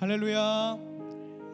할렐루야.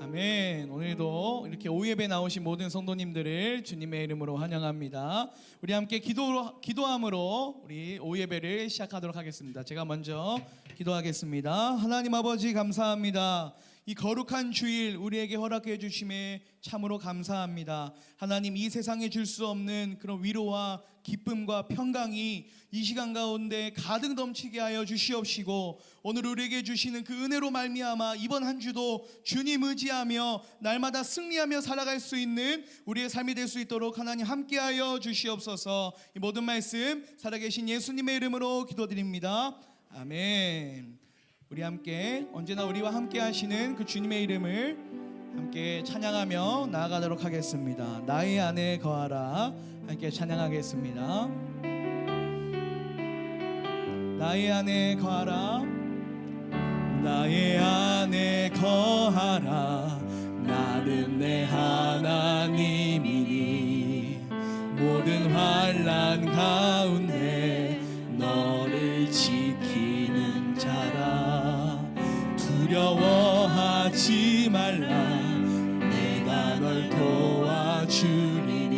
아멘. 오늘도 이렇게 오예배 나오신 모든 성도님들을 주님의 이름으로 환영합니다. 우리 함께 기도함으로 우리 오예배를 시작하도록 하겠습니다. 제가 먼저 기도하겠습니다. 하나님 아버지 감사합니다. 이 거룩한 주일 우리에게 허락해 주심에 참으로 감사합니다. 하나님, 이 세상에 줄 수 없는 그런 위로와 기쁨과 평강이 이 시간 가운데 가득 넘치게 하여 주시옵시고, 오늘 우리에게 주시는 그 은혜로 말미암아 이번 한 주도 주님 의지하며 날마다 승리하며 살아갈 수 있는 우리의 삶이 될 수 있도록 하나님 함께하여 주시옵소서. 이 모든 말씀 살아계신 예수님의 이름으로 기도드립니다. 아멘. 우리 함께 언제나 우리와 함께 하시는 그 주님의 이름을 함께 찬양하며 나아가도록 하겠습니다. 나의 안에 거하라. 함께 찬양하겠습니다. 나의 안에 거하라. 나의 안에 거하라. 나는 내 하나님이니 모든 환난 가운데 너를 지키는 자라. 두려워하지 말라. 내가 널 도와주리니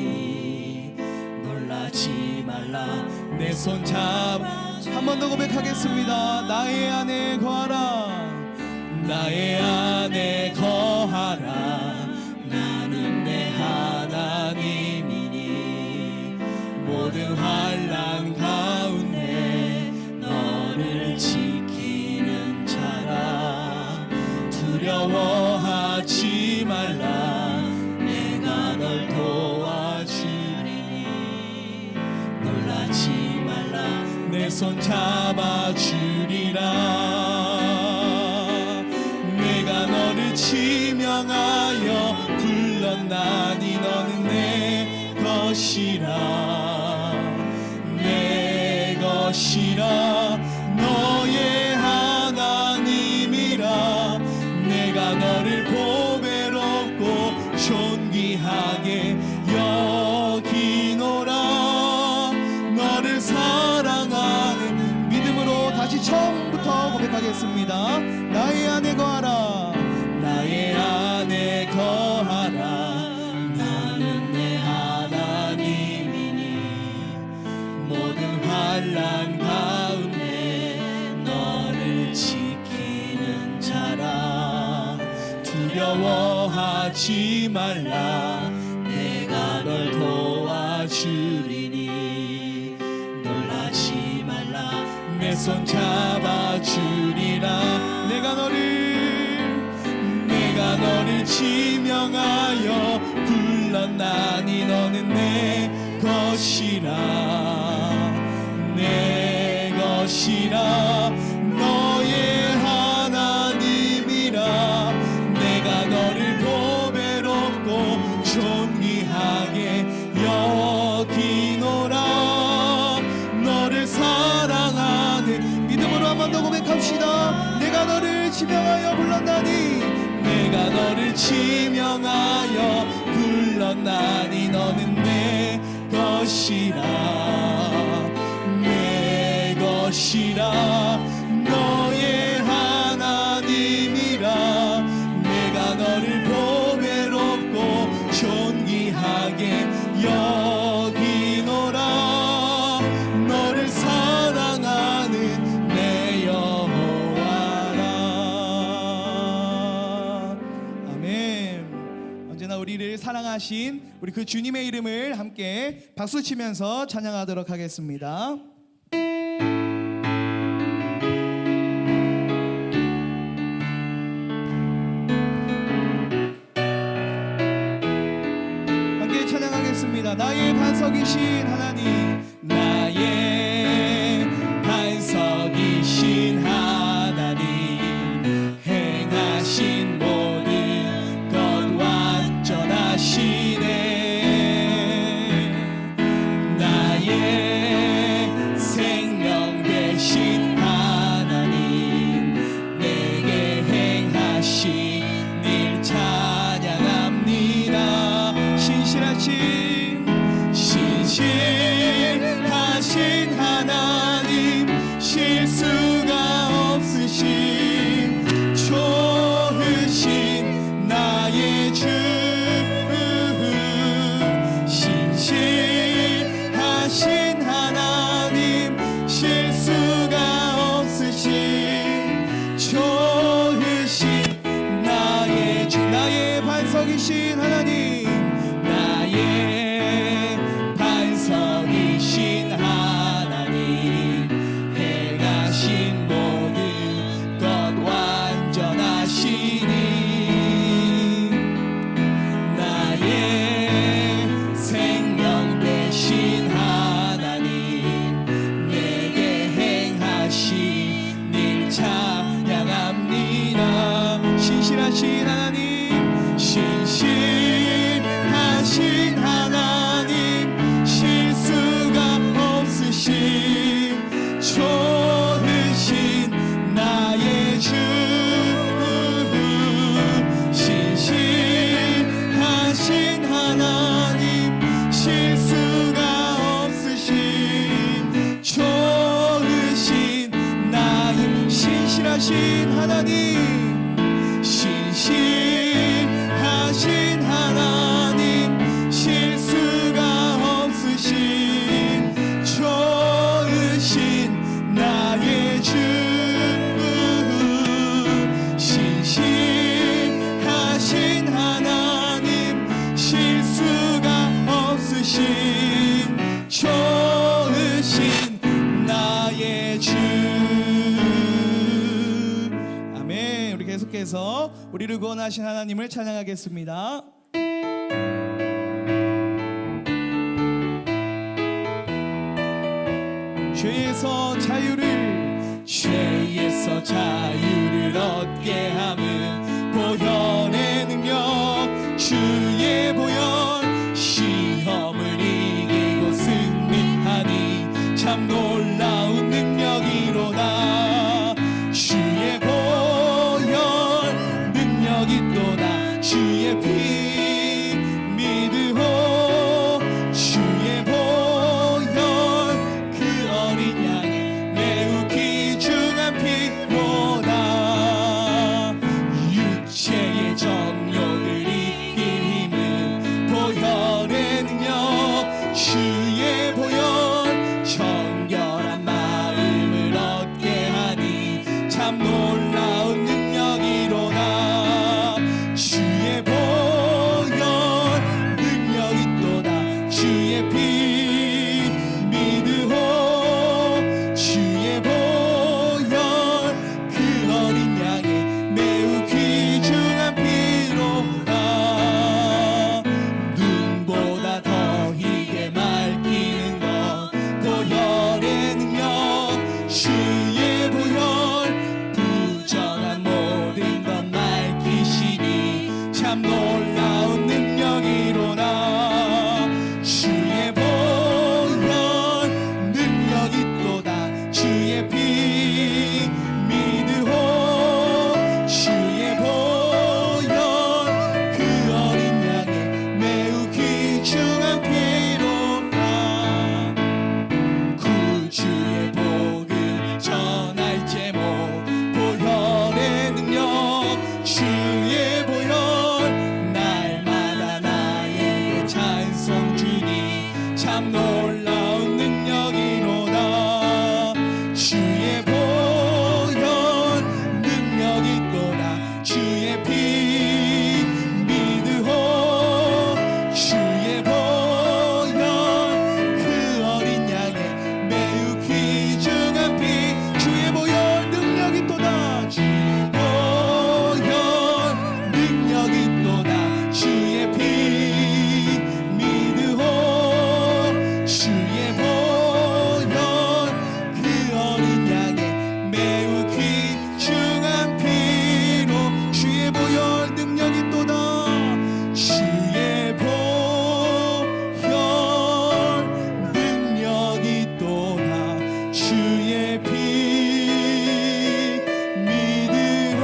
놀라지 말라. 내 손 잡아. 한 번 더 고백하겠습니다. 나의 안에 거하라. 나의 안에 거하라. 나는 내 하나님이니 모든 환난 가운데 너를 지키는 자라. 두려워하지 말라. 내가 널 도와주리니 놀라지 말라. 내 손 잡아주리라. 내가 너를 지명하여 불렀나니 너는 내 것이라. 내 것이라. 너의 하나님이라. 내가 너를 보배롭고 존귀하게 여기노라. 너를 사랑하는 믿음으로 다시 처음부터 고백하겠습니다. 나의 안에 거하라. 나의 안에 거하라. 나는 내 하나님이니 모든 환난 가운데 너를 지키는 자라. 두려워하지 말라. 내가 널 도와주리니 놀라지 말라. 내 손 잡아주리라. 내가 너를 지명하여 불렀나니 너는 내 것이라. 내 것이라. 너의 하나님이라. 내가 너를 보배롭고 존귀하게 여기노라. 너를 사랑하는 믿음으로 한 번 더 고백합시다. 내가 너를 지명하여 불렀나니 내가 너를 지명하여 불렀나니 너는 내 것이라. 내 것이라. 너의 하나님이라. 내가 너를 보배롭고 존귀하게 여기노라. 너를 사랑하는 내 여호와라. 아멘. 언제나 우리를 사랑하신 우리 그 주님의 이름을 함께 박수치면서 찬양하도록 하겠습니다. 함께 찬양하겠습니다. 나의 반석이신 하나님. 나의 반석이신 하나님. 행하신 모든 것 완전하시네. 나의 생명 되신 하나님. 내게 행하신 일 찬양합니다. 신실하신 반석이신 하나님, 나의 반석이신 하나님, 행하신 모든 것 완전하시니, 나의 생명 되신 하나님, 내게 행하신 일 찬양합니다. 신실하신 하나님, 신실하신 하나님, 실수가 없으신 좋으신 나의 주, 신실하신 하나님, 실수가 없으신 좋으신 나의 신실하신 하나님, 신실하신 하나님, 실수가 없으신 좋으신 나의 주, 신실하신 하나님, 실수가 없으신 좋으신 나의 주. 아멘. 우리 계속해서 우리를 구원하신 하나님을 찬양하겠습니다. 죄에서 자유를 얻게 함은 보혈의 능력, 주의 보혈, 시험을 이기고 승리하니 참 놀라운 능력이로다. 주의 보혈 능력이 또다. 주의 피 믿으오. 주의 보혈 그 어린 양의 매우 귀중한 피로다. 육체의 정욕을 이길 힘은 보혈의 능력, 주의 보혈 정결한 마음을 얻게 하니 참 놀라운 능력이로다. 주의 보혈 능력이 또다. 주의 피 믿으오. 주의 보혈 그 어린 양의 매우 귀중한 피로다. 눈보다 더 희게 맑히는 것 보혈의 능력, 주의 보혈 부정한 모든 것 맑히시니 참 놀라운 능력이로다. 주의 보혈 능력이 또다. 주의 피 믿으오. 주의 보혈 그 어린 양의 매우 귀중한 피로다. 구주의 복을 전할 제목 보혈의 능력, 주의 보혈 날마다 나에게 찬송 주니 참 놀라운 능력이로다. 주의 보혈 능력이 또다. 주의 피 믿으오. 주의 보혈 그 어린 양의 매우 귀중한 피, 주의 보혈 능력이 또다. 주의 보혈 능력이 또다. 주의 피 믿으오. 주의 보혈 그 어린 양의 매우 귀중한 피로, 주의 보혈 능력이 또다. 주의 보혈 능력이 또다. 주의 피 믿으오.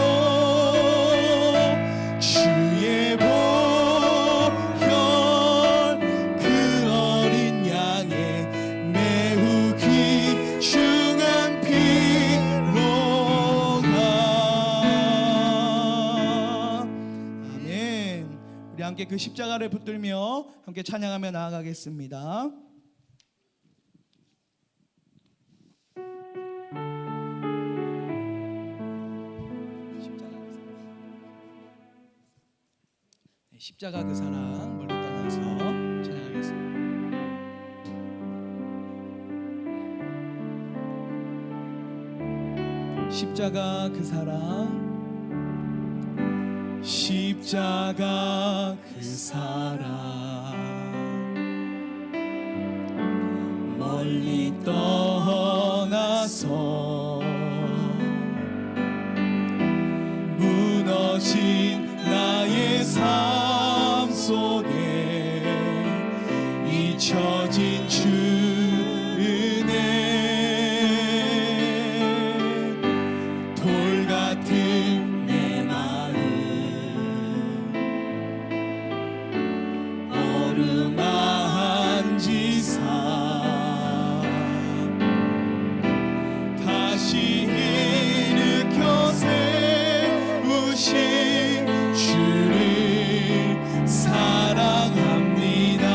주의 보혈 그 어린 양의 매우 귀중한 피로다. 아멘. 우리 함께 그 십자가를 붙들며 함께 찬양하며 나아가겠습니다. 십자가 그 사랑 멀리 떠나서 찬양하겠습니다. 십자가 그 사랑, 십자가 그 사랑, 멀리 떠나서 무너진 나의 삶 속에 잊혀진 주 은혜, 돌 같은 내 마음 어루만지사 다시 일으켜 세우신 주를 사랑합니다.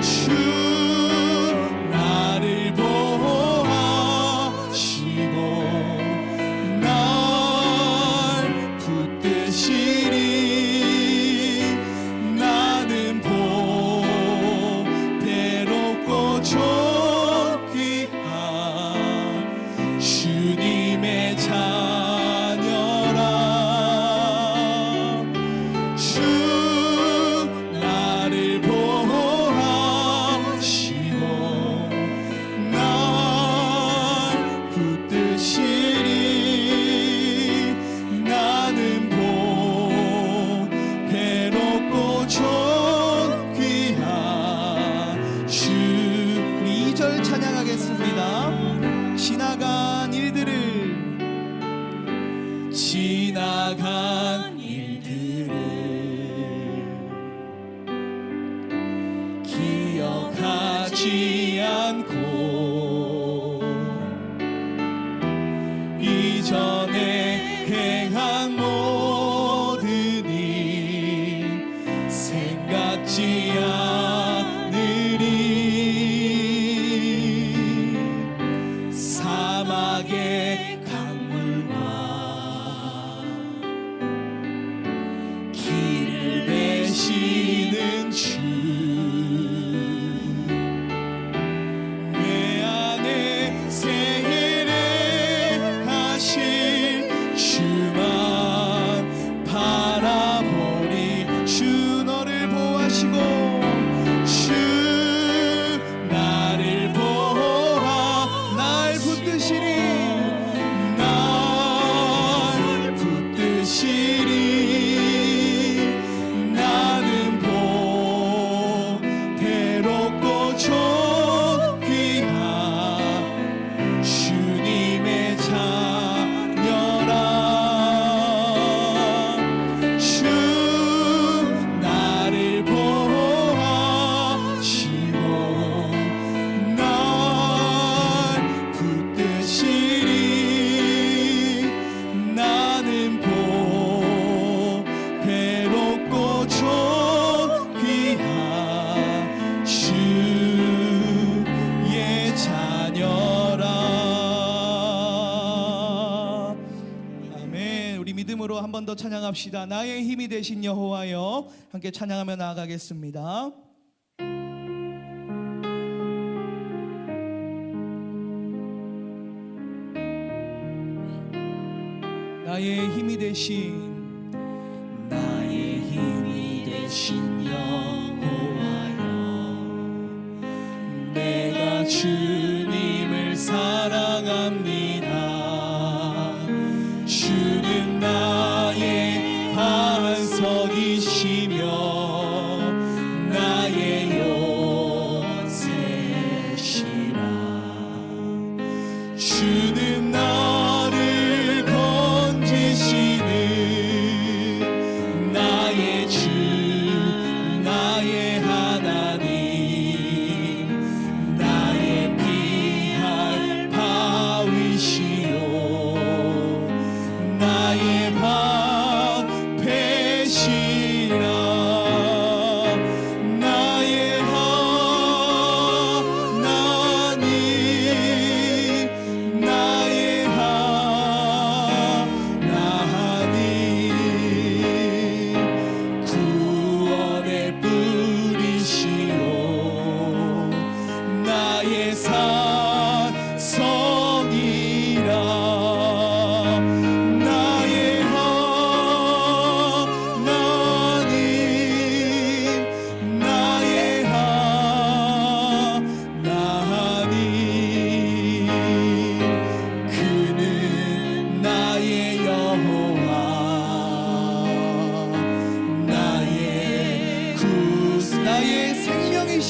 주 나를 보호하시고 날 붙드시리. 나는 보배롭고 존귀한 주님의 자녀라. 주 나를 보호하시고 날 붙드시리. 나는 보배롭고 존귀한 주. 2절 찬양하겠습니다. 지나간 일들을 기억하지 않고 이전에 행한 모든 일 생각지 않으리. 사막의 길을 내시는 주, 내 안에 세례하실 주만 바라보리. 주 너를 보호하시고 주 나를 보호하 날 붙드시리. 날 붙드시리. 한 번 더 찬양합시다. 나의 힘이 되신 여호와여. 함께 찬양하며 나아가겠습니다. 나의 힘이 되신 여호와여, 내가 주님을 사랑합니다. 주는 나의 반석이시며 나의 요새시라. 주는 나를 건지시는 나의 주, 나의 하나님, 나의 피할 바위시요 나의 방패시라.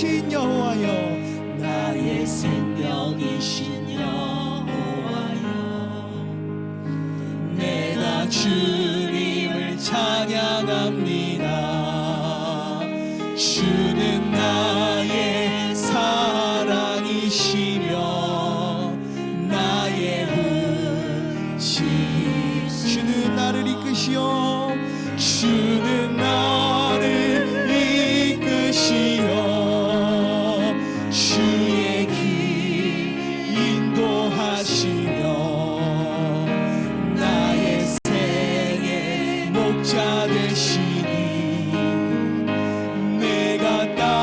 생명이신 여호와여, 나의 생명이신 여호와여, 내가 주님을 찬양합니다. 주는 나의 사랑이시며 나의 의지. 주는 나를 이끄시어, 주는 나를 이끄시어 주의 길 인도하시며 나의 생의 목자 되시니 내가 따름이라.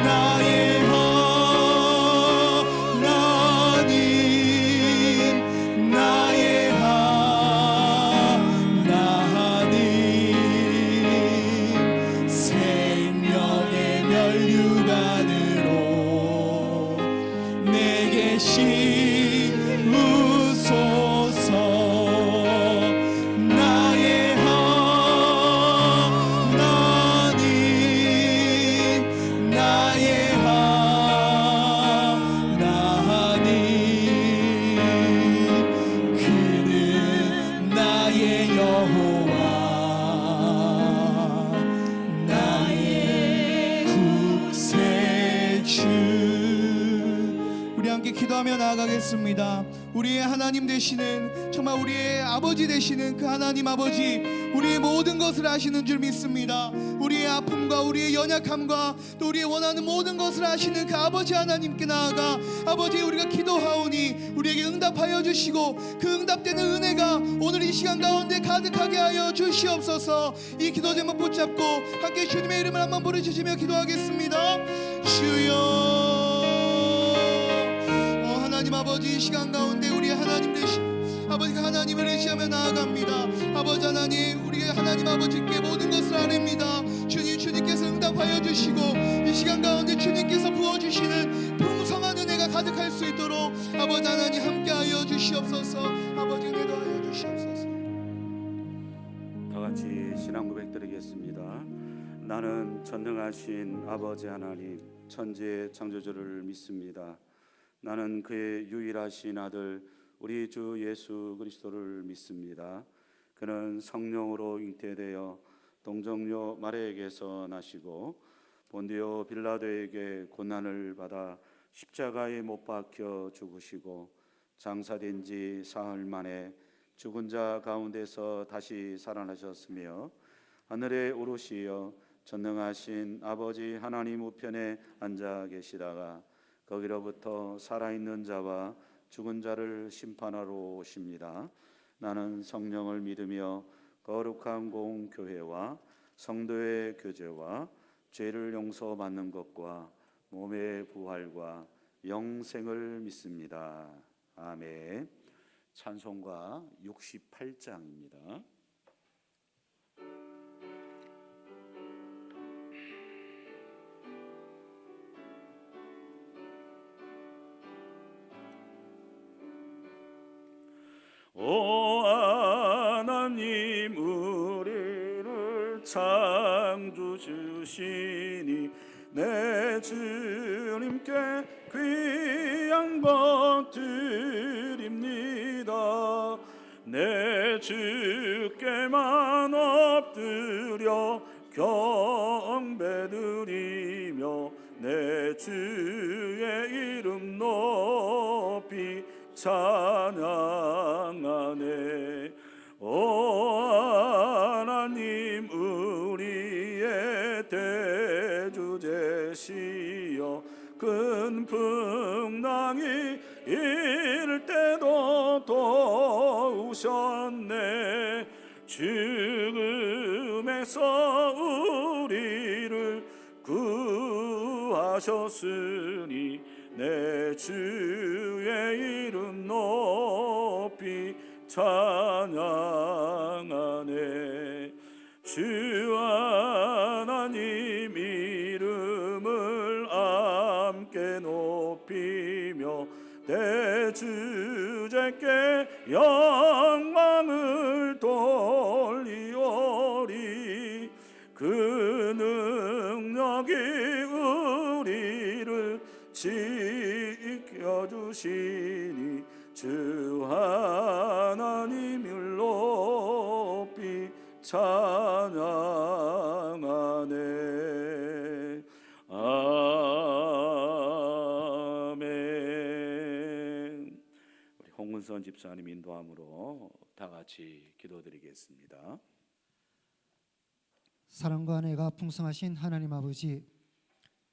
나의 하나님, 나의 하나님, 생명의 면류관으로 내게 심으소서. 나의 하나님, 나의 하나님, 그는 나의 여호와, 나의 구세주. 우리 함께 기도하며 나아가겠습니다. 우리의 하나님 되시는, 정말 우리의 아버지 되시는 그 하나님 아버지, 우리의 모든 것을 아시는 줄 믿습니다. 우리의 아픔과 우리의 연약함과 또 우리의 원하는 모든 것을 아시는 그 아버지 하나님께 나아가, 아버지 우리가 기도하오니 우리에게 응답하여 주시고 그 응답되는 은혜가 오늘 이 시간 가운데 가득하게 하여 주시옵소서. 이 기도 제목 붙잡고 함께 주님의 이름을 한번 부르짖으며 기도하겠습니다. 주여, 하나님 아버지, 이 시간 가운데 우리의 하나님 되신 아버지가 하나님을 의지하며 나아갑니다. 아버지 하나님, 우리의 하나님 아버지께 모든 것을 아뢰입니다. 주님께서 응답하여 주시고 이 시간 가운데 주님께서 부어주시는 풍성한 은혜가 가득할 수 있도록 아버지 하나님 함께하여 주시옵소서. 아버지 은혜 더하여 주시옵소서. 다 같이 신앙 고백드리겠습니다. 나는 전능하신 아버지 하나님, 천지의 창조주를 믿습니다. 나는 그의 유일하신 아들 우리 주 예수 그리스도를 믿습니다. 그는 성령으로 잉태되어 동정녀 마리아에게서 나시고 본디오 빌라도에게 고난을 받아 십자가에 못 박혀 죽으시고 장사된 지 사흘 만에 죽은 자 가운데서 다시 살아나셨으며 하늘에 오르시어 전능하신 아버지 하나님 우편에 앉아 계시다가 거기로부터 살아있는 자와 죽은 자를 심판하러 오십니다. 나는 성령을 믿으며 거룩한 공교회와 성도의 교제와 죄를 용서받는 것과 몸의 부활과 영생을 믿습니다. 아멘. 찬송가 68장입니다. 오 하나님, 우리를 창조 주시니 내 주님께 귀한 것 드립니다. 내 주께만 엎드려 경배드리며 내 주의 이름 높이 찬양하네. 오 하나님, 우리의 대주 되시어 큰 풍랑이 이를 때도 도우셨네. 죽음에서 우리를 구하셨으니 내 주의 이름 높이 찬양하네. 주 하나님 이름을 함께 높이며 대주제께 영광을 돌리오리. 되시니 주 하나님을 높이 찬양하네. 아멘. 우리 홍은선 집사님 인도함으로 다 같이 기도드리겠습니다. 사랑과 은혜가 풍성하신 하나님 아버지,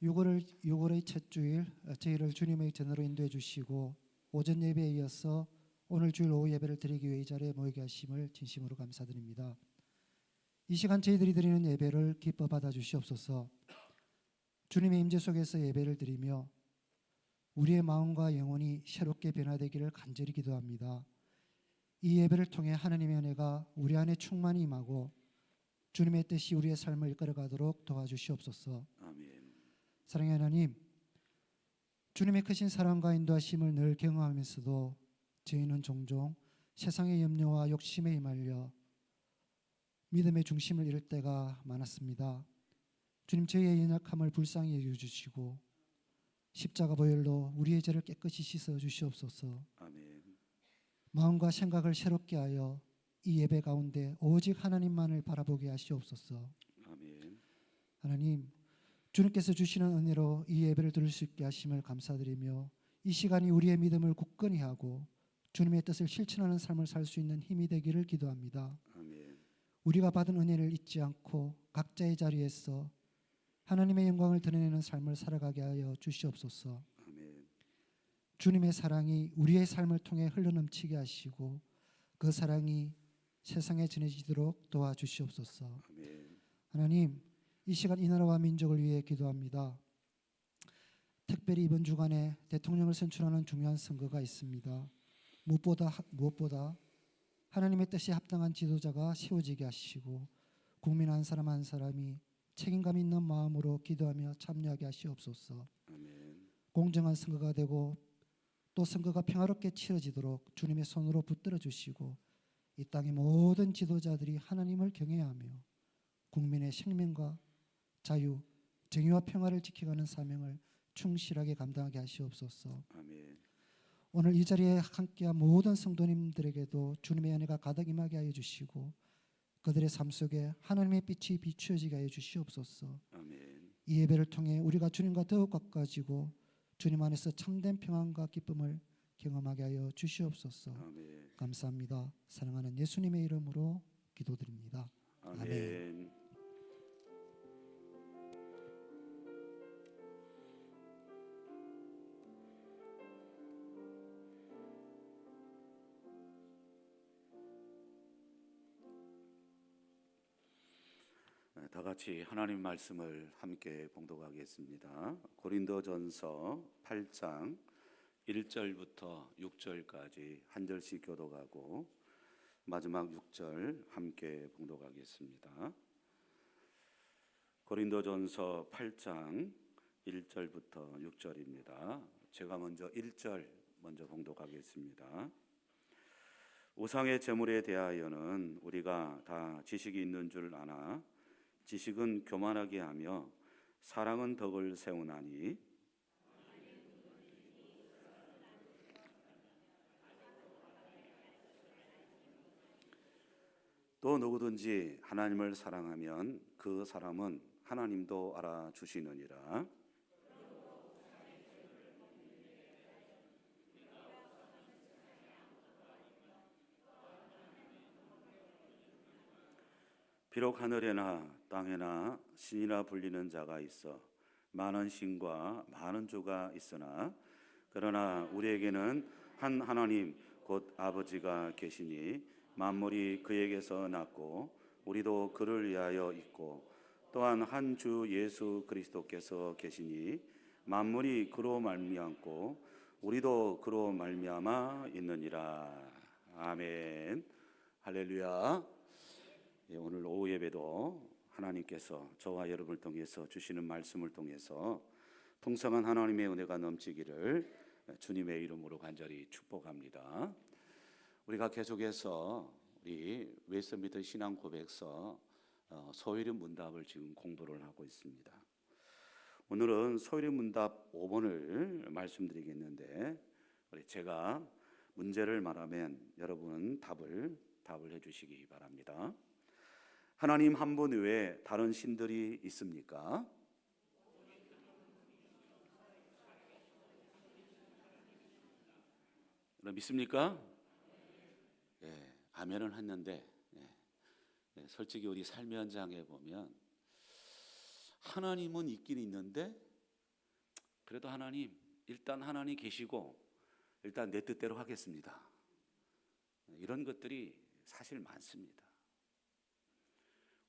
6월의 첫 주일 저희를 주님의 전으로 인도해 주시고 오전 예배에 이어서 오늘 주일 오후 예배를 드리기 위해 이 자리에 모이게 하심을 진심으로 감사드립니다. 이 시간 저희들이 드리는 예배를 기뻐 받아 주시옵소서. 주님의 임재 속에서 예배를 드리며 우리의 마음과 영혼이 새롭게 변화되기를 간절히 기도합니다. 이 예배를 통해 하나님의 은혜가 우리 안에 충만히 임하고 주님의 뜻이 우리의 삶을 이끌어가도록 도와주시옵소서. 아멘. 사랑의 하나님, 주님의 크신 사랑과 인도하심을 늘 경험하면서도 저희는 종종 세상의 염려와 욕심에 휘말려 믿음의 중심을 잃을 때가 많았습니다. 주님, 저희의 연약함을 불쌍히 여겨주시고 십자가 보혈로 우리의 죄를 깨끗이 씻어 주시옵소서. 아멘. 마음과 생각을 새롭게 하여 이 예배 가운데 오직 하나님만을 바라보게 하시옵소서. 아멘. 하나님, 주님께서 주시는 은혜로 이 예배를 드릴 수 있게 하심을 감사드리며 이 시간이 우리의 믿음을 굳건히 하고 주님의 뜻을 실천하는 삶을 살 수 있는 힘이 되기를 기도합니다. 아멘. 우리가 받은 은혜를 잊지 않고 각자의 자리에서 하나님의 영광을 드러내는 삶을 살아가게 하여 주시옵소서. 아멘. 주님의 사랑이 우리의 삶을 통해 흘러넘치게 하시고 그 사랑이 세상에 전해지도록 도와주시옵소서. 아멘. 하나님, 이 시간 이 나라와 민족을 위해 기도합니다. 특별히 이번 주간에 대통령을 선출하는 중요한 선거가 있습니다. 무엇보다 하나님의 뜻에 합당한 지도자가 세워지게 하시고 국민 한 사람 한 사람이 책임감 있는 마음으로 기도하며 참여하게 하시옵소서. 아멘. 공정한 선거가 되고 또 선거가 평화롭게 치러지도록 주님의 손으로 붙들어 주시고 이 땅의 모든 지도자들이 하나님을 경외하며 국민의 생명과 자유, 정의와 평화를 지켜가는 사명을 충실하게 감당하게 하시옵소서. 아멘. 오늘 이 자리에 함께한 모든 성도님들에게도 주님의 은혜가 가득 임하게 하여 주시고 그들의 삶 속에 하나님의 빛이 비추어지게 하여 주시옵소서. 아멘. 이 예배를 통해 우리가 주님과 더욱 가까워지고 주님 안에서 참된 평안과 기쁨을 경험하게 하여 주시옵소서. 아멘. 감사합니다. 사랑하는 예수님의 이름으로 기도드립니다. 아멘. 다 같이 하나님 말씀을 함께 봉독하겠습니다. 고린도전서 8장 1절부터 6절까지 한 절씩 교독하고 마지막 6절 함께 봉독하겠습니다. 고린도전서 8장 1절부터 6절입니다. 제가 먼저 1절 먼저 봉독하겠습니다. 우상의 제물에 대하여는 우리가 다 지식이 있는 줄 아나 지식은 교만하게 하며 사랑은 덕을 세우나니 또 누구든지 하나님을 사랑하면 그 사람은 하나님도 알아주시느니라. 비록 하늘에나 땅에나 신이라 불리는 자가 있어 많은 신과 많은 주가 있으나 그러나 우리에게는 한 하나님 곧 아버지가 계시니 만물이 그에게서 났고 우리도 그를 위하여 있고 또한 한 주 예수 그리스도께서 계시니 만물이 그로 말미암고 우리도 그로 말미암아 있느니라. 아멘. 할렐루야. 오늘 오후 예배도 하나님께서 저와 여러분을 통해서 주시는 말씀을 통해서 풍성한 하나님의 은혜가 넘치기를 주님의 이름으로 간절히 축복합니다. 우리가 계속해서 우리 웨스트민스터 신앙 고백서 소위령 문답을 지금 공부를 하고 있습니다. 오늘은 소위령 문답 5번을 말씀드리겠는데 제가 문제를 말하면 여러분은 답을 해주시기 바랍니다. 하나님 한 분 외에 다른 신들이 있습니까? 믿습니까? 예, 아멘은 했는데 솔직히 우리 삶의 현장에 보면 하나님은 있긴 있는데 그래도 하나님 일단 하나님 계시고 일단 내 뜻대로 하겠습니다. 이런 것들이 사실 많습니다.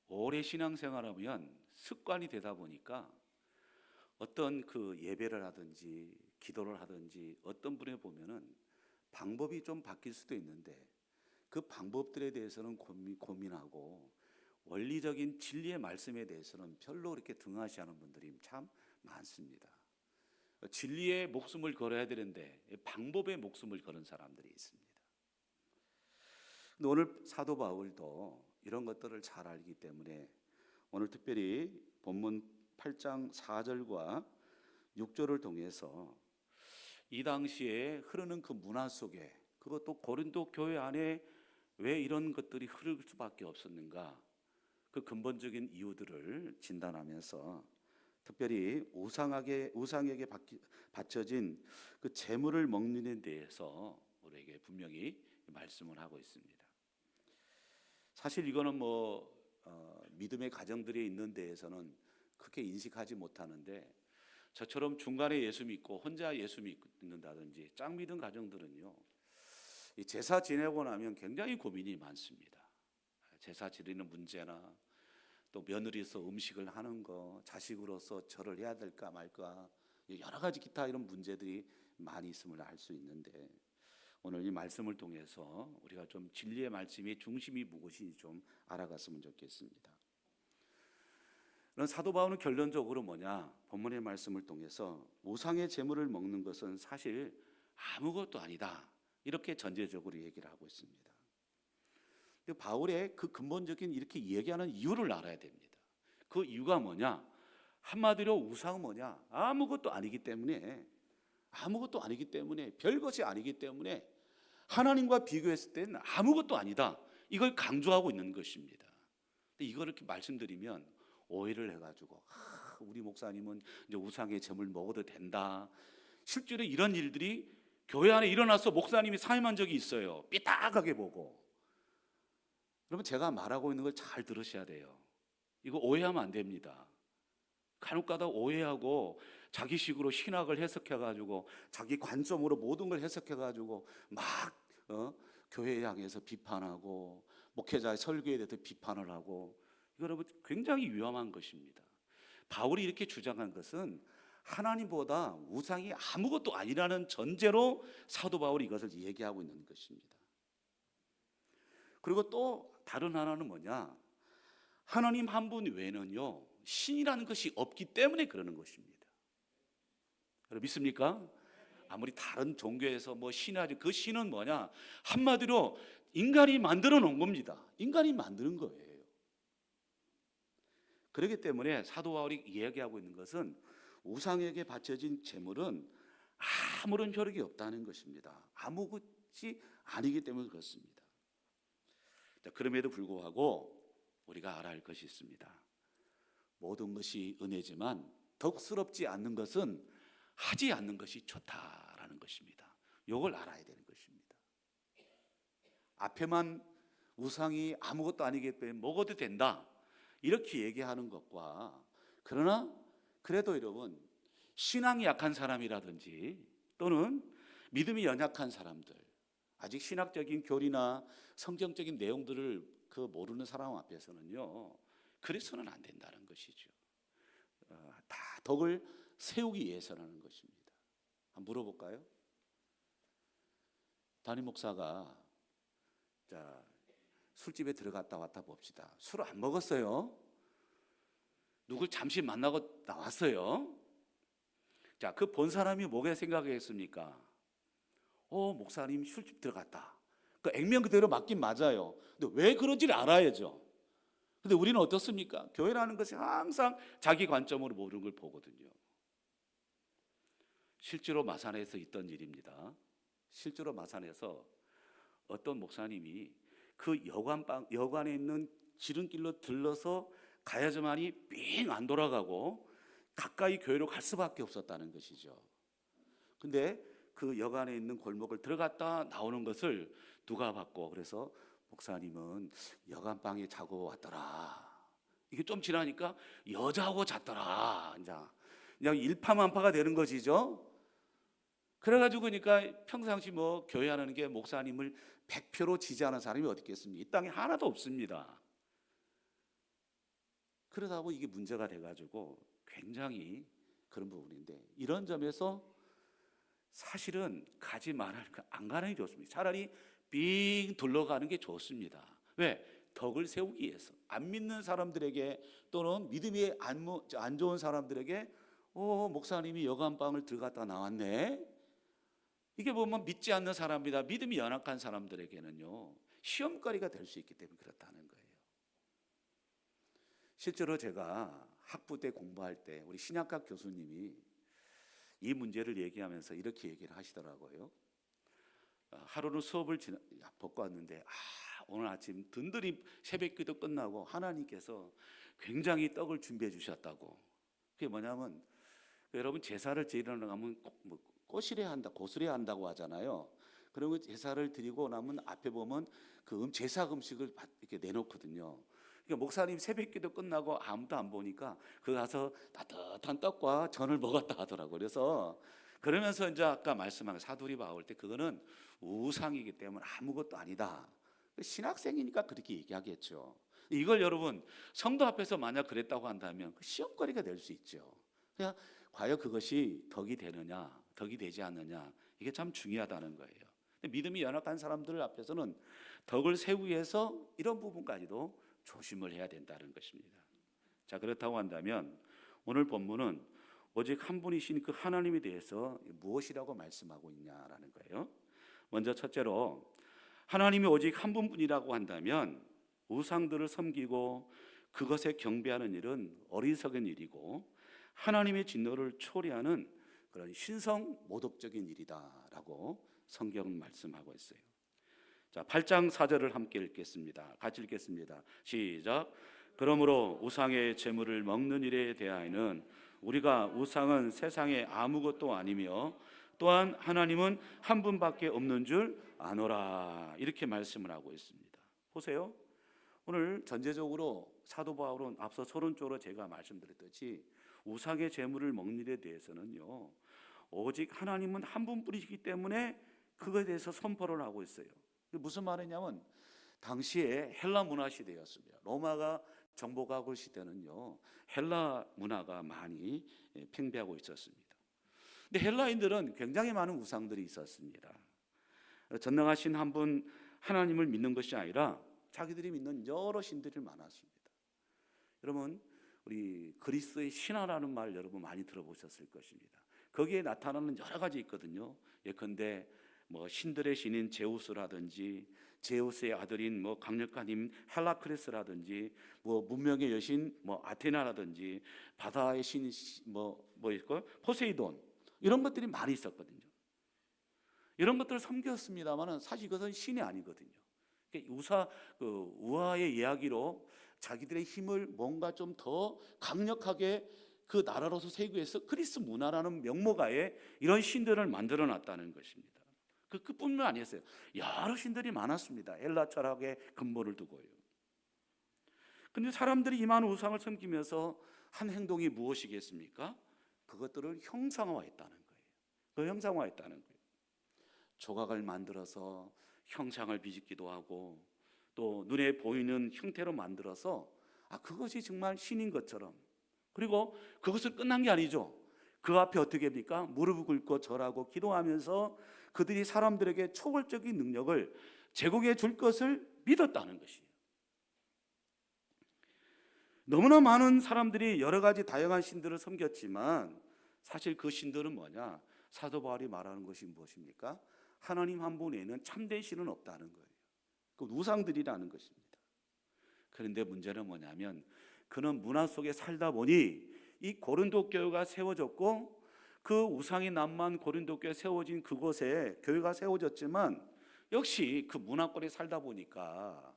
오래 신앙생활하면 습관이 되다 보니까 어떤 그 예배를 하든지 기도를 하든지 어떤 분에 보면은 방법이 좀 바뀔 수도 있는데 그 방법들에 대해서는 고민하고 원리적인 진리의 말씀에 대해서는 별로 그렇게 등하시하는 분들이 참 많습니다. 진리의 목숨을 걸어야 되는데 방법의 목숨을 거는 사람들이 있습니다. 근데 오늘 사도 바울도 이런 것들을 잘 알기 때문에 오늘 특별히 본문 8장 4절과 6절을 통해서 이 당시에 흐르는 그 문화 속에 그것도 고린도 교회 안에 왜 이런 것들이 흐를 수밖에 없었는가 그 근본적인 이유들을 진단하면서 특별히 우상에게 바쳐진 그 제물을 먹는 데 대해서 우리에게 분명히 말씀을 하고 있습니다. 사실 이거는 믿음의 가정들이 있는 데에서는 크게 인식하지 못하는데 저처럼 중간에 예수 믿고 혼자 예수 믿는다든지 짝 믿은 가정들은요 이 제사 지내고 나면 굉장히 고민이 많습니다. 제사 지내는 문제나 또 며느리로서 음식을 하는 거, 자식으로서 절을 해야 될까 말까 여러 가지 기타 이런 문제들이 많이 있음을 알 수 있는데 오늘 이 말씀을 통해서 우리가 좀 진리의 말씀의 중심이 무엇인지 좀 알아갔으면 좋겠습니다. 그런 사도 바울은 결론적으로 뭐냐? 본문의 말씀을 통해서 우상의 제물을 먹는 것은 사실 아무것도 아니다. 이렇게 전제적으로 얘기를 하고 있습니다. 근데 바울의 그 근본적인 이렇게 얘기하는 이유를 알아야 됩니다. 그 이유가 뭐냐? 한마디로 우상은 뭐냐? 아무것도 아니기 때문에 별것이 아니기 때문에 하나님과 비교했을 때는 아무것도 아니다. 이걸 강조하고 있는 것입니다. 근데 이걸 이렇게 말씀드리면 오해를 해가지고 우리 목사님은 이제 우상의 제물 먹어도 된다. 실제로 이런 일들이 교회 안에 일어나서 목사님이 사임한 적이 있어요. 삐딱하게 보고. 그러면 제가 말하고 있는 걸 잘 들으셔야 돼요. 이거 오해하면 안 됩니다. 간혹가다 오해하고 자기식으로 신학을 해석해가지고 자기 관점으로 모든 걸 해석해가지고 막 교회에 향해서 비판하고 목회자의 설교에 대해서 비판을 하고 이거 여러분 굉장히 위험한 것입니다. 바울이 이렇게 주장한 것은 하나님보다 우상이 아무것도 아니라는 전제로 사도 바울이 이것을 얘기하고 있는 것입니다. 그리고 또 다른 하나는 뭐냐? 하나님 한 분 외에는요 신이라는 것이 없기 때문에 그러는 것입니다. 여러분 믿습니까? 아무리 다른 종교에서 신하지 그 신은 뭐냐? 한마디로 인간이 만들어 놓은 겁니다. 인간이 만드는 거예요. 그렇기 때문에 사도 바울이 이야기하고 있는 것은 우상에게 바쳐진 제물은 아무런 효력이 없다는 것입니다. 아무것이 아니기 때문에 그렇습니다. 그럼에도 불구하고 우리가 알아야 할 것이 있습니다. 모든 것이 은혜지만 덕스럽지 않는 것은 하지 않는 것이 좋다라는 것입니다. 이걸 알아야 되는 것입니다. 앞에만 우상이 아무것도 아니기 때문에 먹어도 된다 이렇게 얘기하는 것과 그러나 그래도 여러분 신앙이 약한 사람이라든지 또는 믿음이 연약한 사람들 아직 신학적인 교리나 성경적인 내용들을 모르는 사람 앞에서는요 그래서는 안 된다는 것이죠. 다 덕을 세우기 위해서라는 것입니다. 한번 물어볼까요? 담임 목사가 술집에 들어갔다 왔다 봅시다. 술 안 먹었어요. 누굴 잠시 만나고 나왔어요. 자, 그 본 사람이 뭐게 생각했습니까? 목사님 술집 들어갔다. 그 액면 그대로 맞긴 맞아요. 근데 왜 그런지를 알아야죠. 근데 우리는 어떻습니까? 교회라는 것이 항상 자기 관점으로 모르는 걸 보거든요. 실제로 마산에서 있던 일입니다. 실제로 마산에서 어떤 목사님이 그 여관에 있는 지름길로 들러서 가야지만이 삥 안 돌아가고 가까이 교회로 갈 수밖에 없었다는 것이죠. 근데 그 여관에 있는 골목을 들어갔다 나오는 것을 누가 봤고, 그래서 목사님은 여관방에 자고 왔더라. 이게 좀 지나니까 여자하고 잤더라. 이제 그냥 일파만파가 되는 것이죠. 그래가지고 그러니까 평상시 뭐 교회 하는 게 목사님을 100표로 지지하는 사람이 어디 있겠습니까? 이 땅에 하나도 없습니다. 그러다 보니 이게 문제가 돼가지고 굉장히 그런 부분인데, 이런 점에서 사실은 가지 말아야 안 가는 게 좋습니다. 차라리 빙 둘러가는 게 좋습니다. 왜? 덕을 세우기 위해서. 안 믿는 사람들에게 또는 믿음이 안 좋은 사람들에게 목사님이 여관방을 들어갔다 나왔네, 이게 보면 믿지 않는 사람이다, 믿음이 연약한 사람들에게는요 시험거리가 될 수 있기 때문에 그렇다는 거예요. 실제로 제가 학부 때 공부할 때 우리 신약학 교수님이 이 문제를 얘기하면서 이렇게 얘기를 하시더라고요. 하루는 수업을 벗고 왔는데 오늘 아침 든든히 새벽기도 끝나고 하나님께서 굉장히 떡을 준비해 주셨다고. 그게 뭐냐면, 여러분 제사를 지내러 가면 꼭 꼬시래야 한다, 고스래야 한다고 하잖아요. 그러면 제사를 드리고 나면 앞에 보면 그 제사 음식을 이렇게 내놓거든요. 그러니까 목사님 새벽기도 끝나고 아무도 안 보니까 그 가서 따뜻한 떡과 전을 먹었다 하더라고요. 그래서 그러면서 이제 아까 말씀한 사두리 바울 때 그거는 우상이기 때문에 아무것도 아니다. 신학생이니까 그렇게 얘기하겠죠. 이걸 여러분 성도 앞에서 만약 그랬다고 한다면 시험거리가 될 수 있죠. 그냥 과연 그것이 덕이 되느냐, 덕이 되지 않느냐, 이게 참 중요하다는 거예요. 믿음이 연약한 사람들 앞에서는 덕을 세우기 위해서 이런 부분까지도 조심을 해야 된다는 것입니다. 자, 그렇다고 한다면 오늘 본문은 오직 한 분이신 그 하나님에 대해서 무엇이라고 말씀하고 있냐라는 거예요. 먼저 첫째로, 하나님이 오직 한 분뿐이라고 한다면 우상들을 섬기고 그것에 경배하는 일은 어리석은 일이고 하나님의 진노를 초래하는 그런 신성 모독적인 일이다라고 성경은 말씀하고 있어요. 자, 8장 4절을 함께 읽겠습니다. 같이 읽겠습니다. 시작. 그러므로 우상의 제물을 먹는 일에 대하여는 우리가 우상은 세상에 아무것도 아니며 또한 하나님은 한 분밖에 없는 줄 아노라, 이렇게 말씀을 하고 있습니다. 보세요. 오늘 전제적으로 사도 바울은 앞서 서론적으로 제가 말씀드렸듯이 우상의 제물을 먹는 일에 대해서는요 오직 하나님은 한 분뿐이시기 때문에 그거에 대해서 선포를 하고 있어요. 무슨 말이냐면 당시에 헬라 문화 시대였습니다. 로마가 정복하고 시대는요 헬라 문화가 많이 팽배하고 있었습니다. 근데 헬라인들은 굉장히 많은 우상들이 있었습니다. 전능하신 한 분 하나님을 믿는 것이 아니라 자기들이 믿는 여러 신들이 많았습니다. 여러분, 우리 그리스의 신화라는 말 여러분 많이 들어보셨을 것입니다. 거기에 나타나는 여러 가지 있거든요. 예컨대 뭐 신들의 신인 제우스라든지 제우스의 아들인 뭐 강력한 힘 헬라크레스라든지 뭐 문명의 여신 뭐 아테나라든지 바다의 신 뭐 있고 포세이돈, 이런 것들이 많이 있었거든요. 이런 것들을 섬겼습니다만은 사실 그것은 신이 아니거든요. 우화의 이야기로 자기들의 힘을 뭔가 좀 더 강력하게 그 나라로서 세우기 위해서 그리스 문화라는 명목하에 이런 신들을 만들어 놨다는 것입니다. 그뿐만 아니었어요. 여러 신들이 많았습니다. 헬라 철학의 근본을 두고요. 그런데 사람들이 이 많은 우상을 섬기면서 한 행동이 무엇이겠습니까? 그것들을 형상화했다는 거예요. 그 형상화했다는 거예요. 조각을 만들어서 형상을 비짓기도 하고 또 눈에 보이는 형태로 만들어서 그것이 정말 신인 것처럼, 그리고 그것을 끝난 게 아니죠. 그 앞에 어떻게 합니까? 무릎을 꿇고 절하고 기도하면서 그들이 사람들에게 초월적인 능력을 제공해 줄 것을 믿었다는 것이에요. 너무나 많은 사람들이 여러 가지 다양한 신들을 섬겼지만 사실 그 신들은 뭐냐? 사도 바울이 말하는 것이 무엇입니까? 하나님 한 분 외에는 참된 신은 없다는 거예요. 그 우상들이라는 것입니다. 그런데 문제는 뭐냐면 그는 문화 속에 살다 보니 이 고린도 교회가 세워졌고 그 우상이 남만 고린도 교회 세워진 그곳에 교회가 세워졌지만 역시 그 문화권에 살다 보니까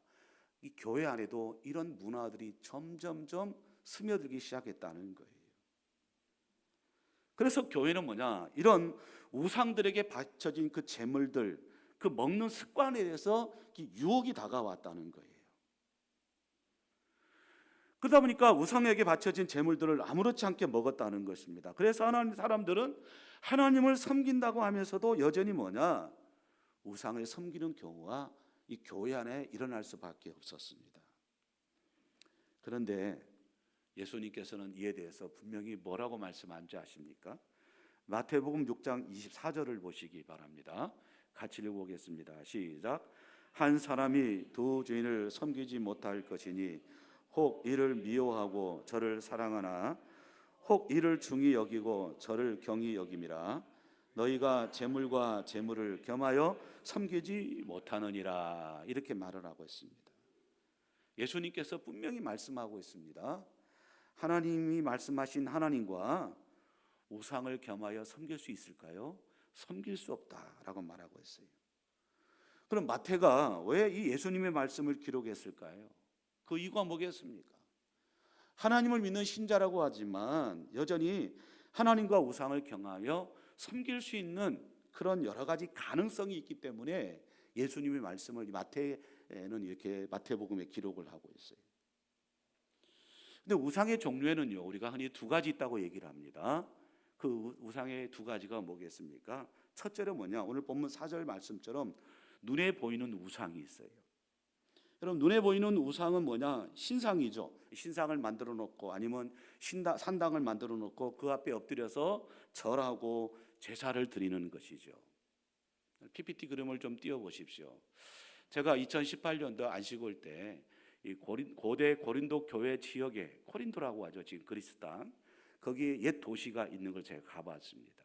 이 교회 안에도 이런 문화들이 점점점 스며들기 시작했다는 거예요. 그래서 교회는 뭐냐? 이런 우상들에게 바쳐진 그 재물들, 그 먹는 습관에 대해서 유혹이 다가왔다는 거예요. 그러다 보니까 우상에게 바쳐진 재물들을 아무렇지 않게 먹었다는 것입니다. 그래서 하나님 사람들은 하나님을 섬긴다고 하면서도 여전히 뭐냐? 우상을 섬기는 경우가 이 교회 안에 일어날 수밖에 없었습니다. 그런데 예수님께서는 이에 대해서 분명히 뭐라고 말씀한지 아십니까? 마태복음 6장 24절을 보시기 바랍니다. 같이 읽어보겠습니다. 시작. 한 사람이 두 주인을 섬기지 못할 것이니 혹 이를 미워하고 저를 사랑하나 혹 이를 중히 여기고 저를 경히 여김이라. 너희가 재물과 재물을 겸하여 섬기지 못하느니라. 이렇게 말을 하고 있습니다. 예수님께서 분명히 말씀하고 있습니다. 하나님이 말씀하신 하나님과 우상을 겸하여 섬길 수 있을까요? 섬길 수 없다라고 말하고 있어요. 그럼 마태가 왜 이 예수님의 말씀을 기록했을까요? 그 이유가 뭐겠습니까? 하나님을 믿는 신자라고 하지만 여전히 하나님과 우상을 겸하여 섬길 수 있는 그런 여러 가지 가능성이 있기 때문에 예수님의 말씀을 마태는 이렇게 마태복음에 기록을 하고 있어요. 근데 우상의 종류에는요, 우리가 흔히 두 가지 있다고 얘기를 합니다. 그 우상의 두 가지가 뭐겠습니까? 첫째는 뭐냐? 오늘 본문 4절 말씀처럼 눈에 보이는 우상이 있어요. 여러분, 눈에 보이는 우상은 뭐냐? 신상이죠. 신상을 만들어 놓고 아니면 산당을 만들어 놓고 그 앞에 엎드려서 절하고 제사를 드리는 것이죠. PPT 그림을 좀 띄워 보십시오. 제가 2018년도 안식월 때 이 고대 고린도 교회 지역에, 코린도라고 하죠, 지금 그리스 땅, 거기에 옛 도시가 있는 걸 제가 가봤습니다.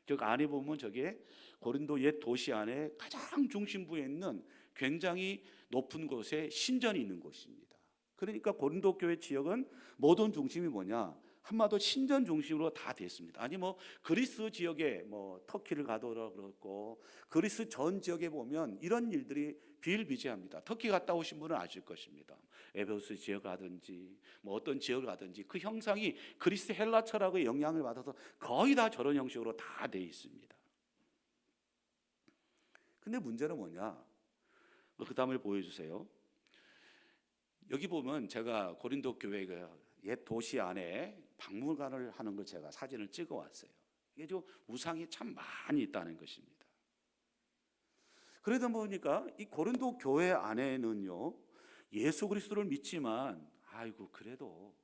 저 안에 보면 저게 고린도 옛 도시 안에 가장 중심부에 있는 굉장히 높은 곳에 신전이 있는 곳입니다. 그러니까 고린도 교회 지역은 모든 중심이 뭐냐? 한마디로 신전 중심으로 다 됐습니다. 아니 뭐 그리스 지역에 뭐 터키를 가더라도 그렇고 그리스 전 지역에 보면 이런 일들이 비일비재합니다. 터키 갔다 오신 분은 아실 것입니다. 에베소스 지역 가든지 뭐 어떤 지역을 가든지 그 형상이 그리스 헬라 철학의 영향을 받아서 거의 다 저런 형식으로 다 돼 있습니다. 근데 문제는 뭐냐? 그 다음을 보여주세요. 여기 보면 제가 고린도 교회 옛 도시 안에 박물관을 하는 걸 제가 사진을 찍어 왔어요. 이게 좀 우상이 참 많이 있다는 것입니다. 그러다 보니까 이 고린도 교회 안에는요, 예수 그리스도를 믿지만 아이고 그래도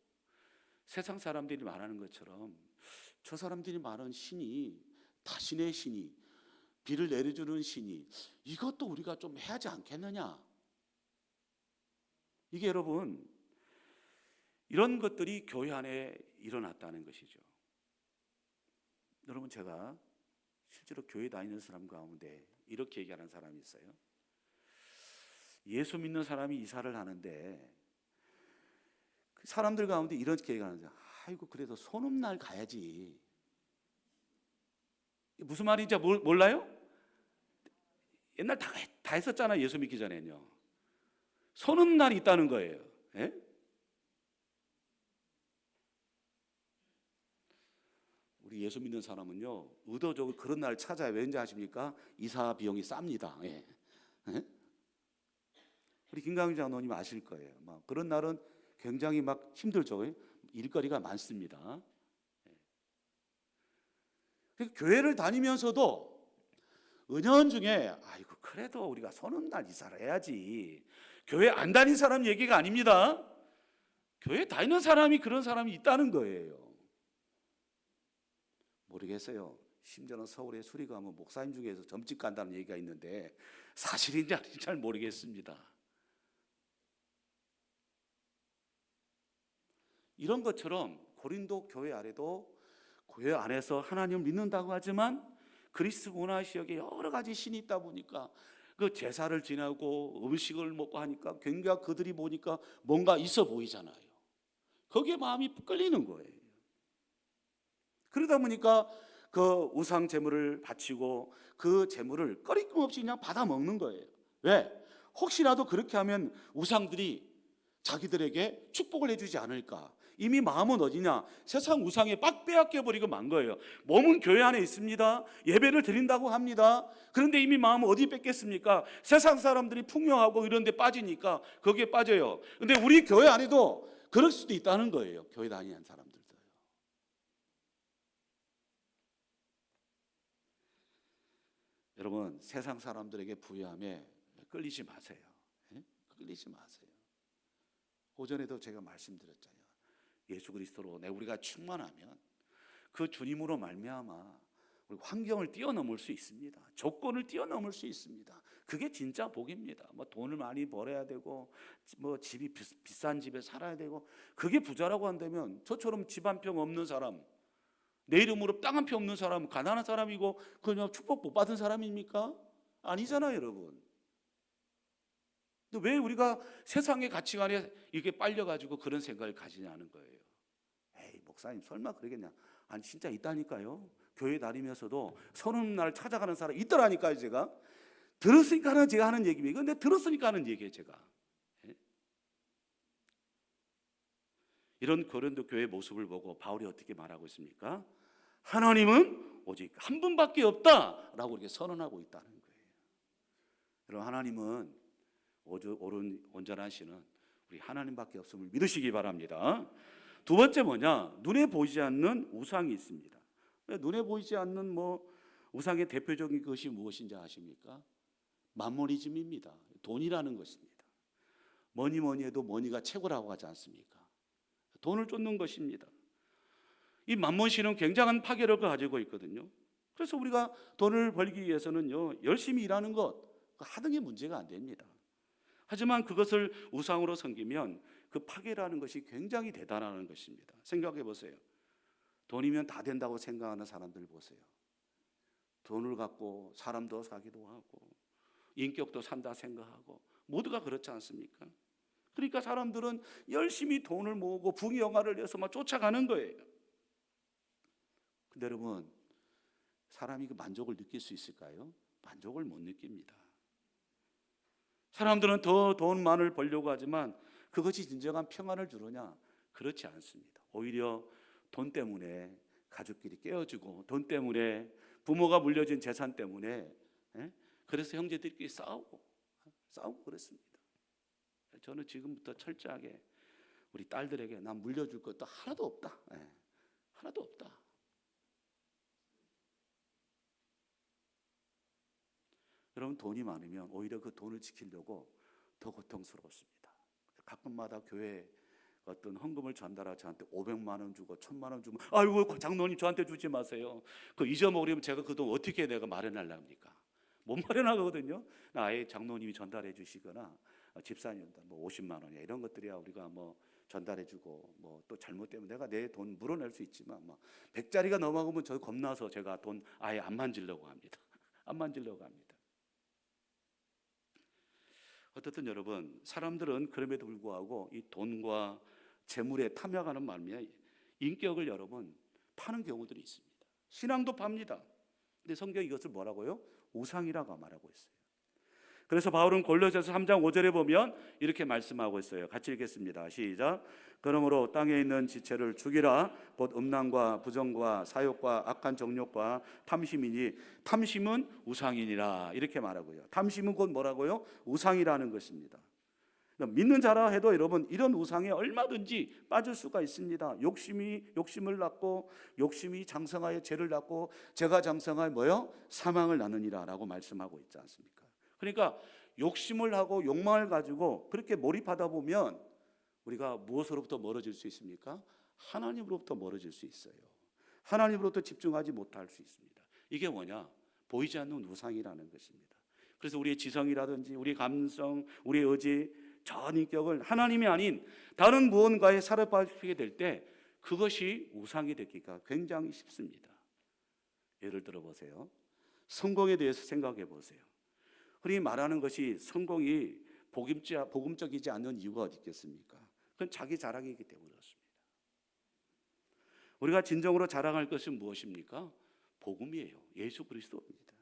세상 사람들이 말하는 것처럼 저 사람들이 말하는 신이, 다신의 신이, 비를 내려주는 신이, 이것도 우리가 좀 해야지 않겠느냐. 이게 여러분, 이런 것들이 교회 안에 일어났다는 것이죠. 여러분, 제가 실제로 교회 다니는 사람 가운데 이렇게 얘기하는 사람이 있어요. 예수 믿는 사람이 이사를 하는데 그 사람들 가운데 이렇게 얘기하는 거예요. 아이고 그래도 소놈날 가야지. 무슨 말인지 몰라요? 옛날 다 했었잖아요. 예수 믿기 전에는요. 소놈날이 있다는 거예요. 예? 우리 예수 믿는 사람은요, 의도적으로 그런 날 찾아야 왠지 아십니까? 이사 비용이 쌉니다. 예. 예? 우리 김강희 장로님 아실 거예요. 막 그런 날은 굉장히 막 힘들죠. 일거리가 많습니다. 예. 교회를 다니면서도 은연중에 아이고 그래도 우리가 서는 날 이사를 해야지. 교회 안 다닌 사람 얘기가 아닙니다. 교회 다니는 사람이 그런 사람이 있다는 거예요. 모르겠어요. 심지어는 서울에 수리 가면 목사님 중에서 점집 간다는 얘기가 있는데 사실인지 아닌지 잘 모르겠습니다. 이런 것처럼 고린도 교회 아래도 교회 안에서 하나님을 믿는다고 하지만 그리스 문화 지역에 여러 가지 신이 있다 보니까 그 제사를 지내고 음식을 먹고 하니까 굉장히 그들이 보니까 뭔가 있어 보이잖아요. 거기에 마음이 끌리는 거예요. 그러다 보니까 그 우상 제물을 바치고 그 제물을 꺼리낌 없이 그냥 받아 먹는 거예요. 왜? 혹시라도 그렇게 하면 우상들이 자기들에게 축복을 해주지 않을까. 이미 마음은 어디냐? 세상 우상에 빡 빼앗겨버리고 만 거예요. 몸은 교회 안에 있습니다. 예배를 드린다고 합니다. 그런데 이미 마음은 어디 뺏겠습니까? 세상 사람들이 풍요하고 이런 데 빠지니까 거기에 빠져요. 근데 우리 교회 안에도 그럴 수도 있다는 거예요. 교회 다니는 사람들도요. 여러분, 세상 사람들에게 부유함에 끌리지 마세요. 끌리지 마세요. 오전에도 제가 말씀드렸잖아요. 예수 그리스도로 우리가 충만하면 그 주님으로 말미암아 우리 환경을 뛰어넘을 수 있습니다. 조건을 뛰어넘을 수 있습니다. 그게 진짜 복입니다. 뭐 돈을 많이 벌어야 되고 뭐 집이 비싼 집에 살아야 되고 그게 부자라고 한다면 저처럼 집 한 평 없는 사람, 내 이름으로 땅 한 평 없는 사람, 가난한 사람이고 그냥 축복 못 받은 사람입니까? 아니잖아요, 여러분. 근데 왜 우리가 세상의 가치관에 이렇게 빨려가지고 그런 생각을 가지냐는 거예요. 에이, 목사님 설마 그러겠냐? 아니 진짜 있다니까요. 교회 다니면서도 서는 날 찾아가는 사람 있더라니까요. 제가 들었으니까 제가 하는 얘기입니다. 근데 들었으니까 하는 얘기예요, 제가. 이런 고린도 교회의 모습을 보고 바울이 어떻게 말하고 있습니까? 하나님은 오직 한 분밖에 없다라고 이렇게 선언하고 있다는 거예요. 여러분, 하나님은 옳은 온전하시는 우리 하나님밖에 없음을 믿으시기 바랍니다. 두 번째 뭐냐? 눈에 보이지 않는 우상이 있습니다. 눈에 보이지 않는 우상의 대표적인 것이 무엇인지 아십니까? 만모니즘입니다. 돈이라는 것입니다. 뭐니 해도 머니가 최고라고 하지 않습니까? 돈을 쫓는 것입니다. 이 만몬신은 굉장한 파괴력을 가지고 있거든요. 그래서 우리가 돈을 벌기 위해서는요, 열심히 일하는 것 하는 게 문제가 안 됩니다. 하지만 그것을 우상으로 섬기면 그 파괴라는 것이 굉장히 대단한 것입니다. 생각해 보세요. 돈이면 다 된다고 생각하는 사람들 보세요. 돈을 갖고 사람도 사기도 하고 인격도 산다 생각하고 모두가 그렇지 않습니까? 그러니까 사람들은 열심히 돈을 모으고 부귀영화를 위해서 막 쫓아가는 거예요. 근데 여러분, 사람이 그 만족을 느낄 수 있을까요? 만족을 못 느낍니다. 사람들은 더 돈만을 벌려고 하지만 그것이 진정한 평안을 주느냐? 그렇지 않습니다. 오히려 돈 때문에 가족끼리 깨어지고 돈 때문에 부모가 물려준 재산 때문에 그래서 형제들끼리 싸우고 그랬습니다. 저는 지금부터 철저하게 우리 딸들에게 난 물려줄 것도 하나도 없다. 하나도 없다. 여러분, 돈이 많으면 오히려 그 돈을 지키려고 더 고통스러웠습니다. 가끔마다 교회에 어떤 헌금을 전달하 저한테 500만 원 주고 1000만 원 주면 아이고 장로님 저한테 주지 마세요. 그 잊어먹으려면 제가 그 돈 어떻게 내가 마련하려합니까? 못 마련하거든요. 아예 장로님이 전달해 주시거나 집사님 50만 원이야 이런 것들이야 우리가 전달해주고 또 잘못되면 내가 내 돈 물어낼 수 있지만 100짜리가 넘어가면 저 겁나서 제가 돈 아예 안 만지려고 합니다. 안 만지려고 합니다. 어떻든 여러분, 사람들은 그럼에도 불구하고 이 돈과 재물에 탐욕하는 말미에 인격을 여러분 파는 경우들이 있습니다. 신앙도 팝니다. 근데 성경이 이것을 뭐라고요? 우상이라고 말하고 있어요. 그래서 바울은 골로새서 3장 5절에 보면 이렇게 말씀하고 있어요. 같이 읽겠습니다. 시작. 그러므로 땅에 있는 지체를 죽이라. 곧 음란과 부정과 사욕과 악한 정욕과 탐심이니 탐심은 우상이니라. 이렇게 말하고요. 탐심은 곧 뭐라고요? 우상이라는 것입니다. 믿는 자라 해도 여러분 이런 우상에 얼마든지 빠질 수가 있습니다. 욕심을 낳고 욕심이 장성하여 죄를 낳고 죄가 장성하여 뭐요? 사망을 낳느니라 라고 말씀하고 있지 않습니까? 그러니까 욕심을 하고 욕망을 가지고 그렇게 몰입하다 보면 우리가 무엇으로부터 멀어질 수 있습니까? 하나님으로부터 멀어질 수 있어요. 하나님으로부터 집중하지 못할 수 있습니다. 이게 뭐냐? 보이지 않는 우상이라는 것입니다. 그래서 우리의 지성이라든지 우리의 감성, 우리의 의지, 전 인격을 하나님이 아닌 다른 무언가에 사로잡히게 될 때 그것이 우상이 되기가 굉장히 쉽습니다. 예를 들어 보세요. 성공에 대해서 생각해 보세요. 흔히 말하는 것이 성공이 복음적이지 않는 이유가 어디 있겠습니까? 그건 자기 자랑이기 때문에 그렇습니다. 우리가 진정으로 자랑할 것은 무엇입니까? 복음이에요. 예수 그리스도입니다.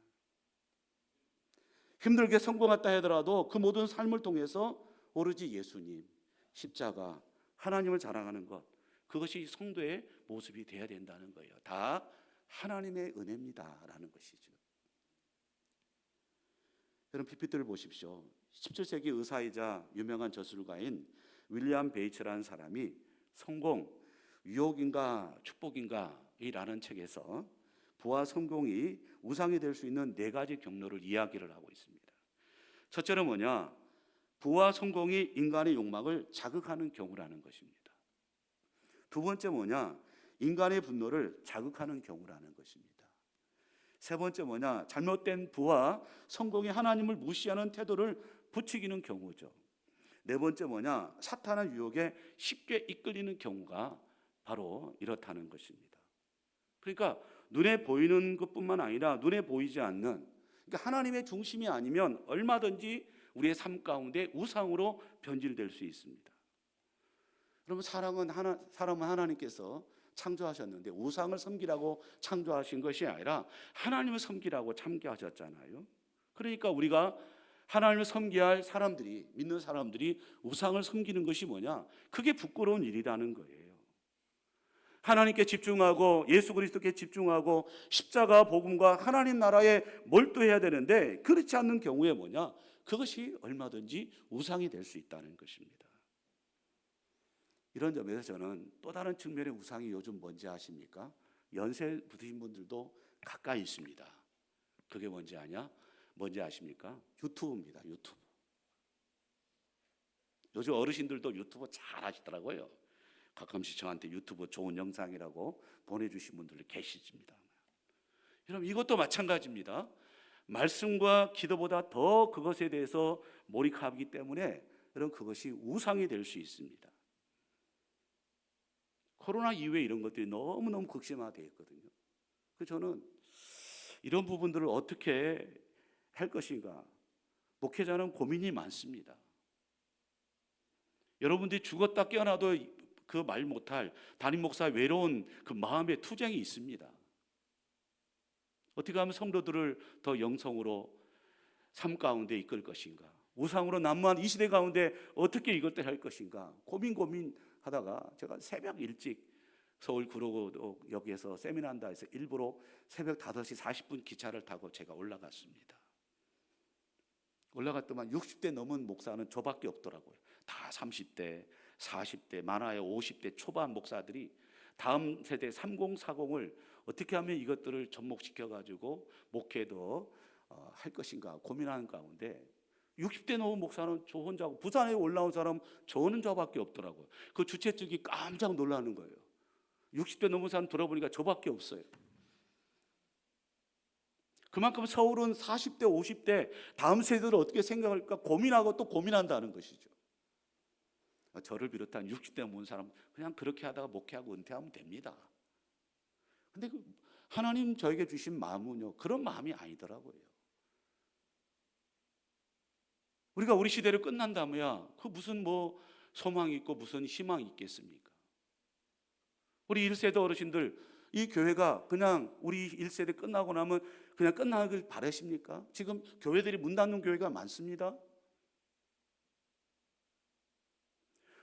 힘들게 성공했다 하더라도 그 모든 삶을 통해서 오로지 예수님, 십자가, 하나님을 자랑하는 것, 그것이 성도의 모습이 되어야 된다는 거예요. 다 하나님의 은혜입니다라는 것이죠. 여러분 PPT를 보십시오. 17세기 의사이자 유명한 저술가인 윌리엄 베이츠라는 사람이 성공, 유혹인가 축복인가 이라는 책에서 부와 성공이 우상이 될 수 있는 4가지 경로를 이야기를 하고 있습니다. 첫째는 뭐냐? 부와 성공이 인간의 욕망을 자극하는 경우라는 것입니다. 두 번째 뭐냐? 인간의 분노를 자극하는 경우라는 것입니다. 세 번째 뭐냐? 잘못된 부와 성공이 하나님을 무시하는 태도를 부추기는 경우죠. 네 번째 뭐냐? 사탄의 유혹에 쉽게 이끌리는 경우가 바로 이렇다는 것입니다. 그러니까 눈에 보이는 것뿐만 아니라 눈에 보이지 않는, 그러니까 하나님의 중심이 아니면 얼마든지 우리의 삶 가운데 우상으로 변질될 수 있습니다. 여러분 사람은 하나님께서 창조하셨는데 우상을 섬기라고 창조하신 것이 아니라 하나님을 섬기라고 창조하셨잖아요. 그러니까 우리가 하나님을 섬겨야 할 사람들이, 믿는 사람들이 우상을 섬기는 것이 뭐냐? 그게 부끄러운 일이라는 거예요. 하나님께 집중하고 예수 그리스도께 집중하고 십자가 복음과 하나님 나라에 몰두해야 되는데 그렇지 않는 경우에 뭐냐? 그것이 얼마든지 우상이 될 수 있다는 것입니다. 이런 점에서 저는 또 다른 측면의 우상이 요즘 뭔지 아십니까? 연세 드신 분들도 가까이 있습니다. 그게 뭔지 아십니까? 유튜브입니다. 유튜브. 요즘 어르신들도 유튜브 잘 하시더라고요. 가끔씩 저한테 유튜브 좋은 영상이라고 보내주신 분들 계시집니다. 여러분 이것도 마찬가지입니다. 말씀과 기도보다 더 그것에 대해서 몰입하기 때문에 여러분 그것이 우상이 될 수 있습니다. 코로나 이후에 이런 것들이 너무너무 극심화되어 있거든요. 그래서 저는 이런 부분들을 어떻게 할 것인가, 목회자는 고민이 많습니다. 여러분들이 죽었다 깨어나도 그 말 못할 담임 목사의 외로운 그 마음의 투쟁이 있습니다. 어떻게 하면 성도들을 더 영성으로 삶 가운데 이끌 것인가, 우상으로 난무한 이 시대 가운데 어떻게 이것들 할 것인가 고민하다가 제가 새벽 일찍 서울 구로구역에서 세미나 한다 해서 일부러 새벽 5시 40분 기차를 타고 제가 올라갔습니다. 올라갔더만 60대 넘은 목사는 저밖에 없더라고요. 다 30대, 40대, 많아야 50대 초반 목사들이 다음 세대 3040을 어떻게 하면 이것들을 접목시켜가지고 목회도 할 것인가 고민하는 가운데 60대 넘은 목사는 저 혼자고 부산에 올라온 사람 저는 저밖에 없더라고요. 그 주최 측이 깜짝 놀라는 거예요. 60대 넘은 사람 들어보니까 저밖에 없어요. 그만큼 서울은 40대, 50대 다음 세대를 어떻게 생각할까 고민하고 또 고민한다는 것이죠. 저를 비롯한 60대 넘은 사람 그냥 그렇게 하다가 목회하고 은퇴하면 됩니다. 근데 하나님 저에게 주신 마음은요 그런 마음이 아니더라고요. 우리가 우리 시대를 끝난다면야 그 무슨 뭐 소망이 있고 무슨 희망이 있겠습니까? 우리 1세대 어르신들 이 교회가 그냥 우리 1세대 끝나고 나면 그냥 끝나길 바라십니까? 지금 교회들이 문 닫는 교회가 많습니다.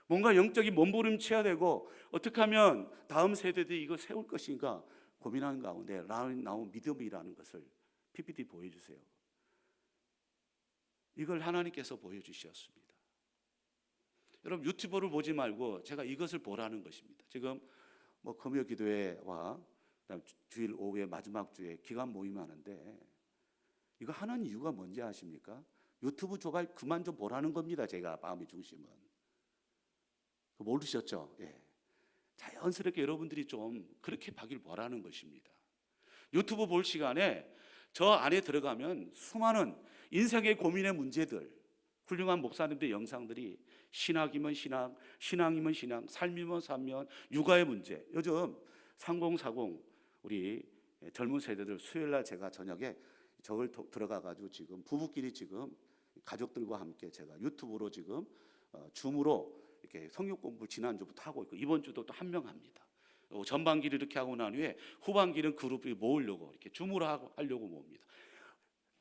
뭔가 영적인 몸부림쳐야 되고 어떻게 하면 다음 세대들이 이거 세울 것인가 고민하는 가운데 나온 믿음이라는 것을 PPT 보여주세요. 이걸 하나님께서 보여주셨습니다. 여러분 유튜브를 보지 말고 제가 이것을 보라는 것입니다. 지금 뭐 금요 기도회와 그다음 주일 오후에 마지막 주에 기간 모임 하는데 이거 하는 이유가 뭔지 아십니까? 유튜브 조갈 그만 좀 보라는 겁니다. 제가 마음의 중심은 모르셨죠? 예. 자연스럽게 여러분들이 좀 그렇게 하길 바라는 것입니다. 유튜브 볼 시간에 저 안에 들어가면 수많은 인생의 고민의 문제들, 훌륭한 목사님들의 영상들이 신학이면 신학, 신앙이면 신앙, 삶이면 삶면, 육아의 문제. 요즘 3040 우리 젊은 세대들 수요일날 제가 저녁에 저걸 들어가가지고 지금 부부끼리 지금 가족들과 함께 제가 유튜브로 지금 줌으로 이렇게 성경 공부 지난주부터 하고 있고 이번 주도 또 한 명 합니다. 전반기를 이렇게 하고 난 후에 후반기는 그룹을 모으려고 이렇게 줌으로 하려고 모읍니다.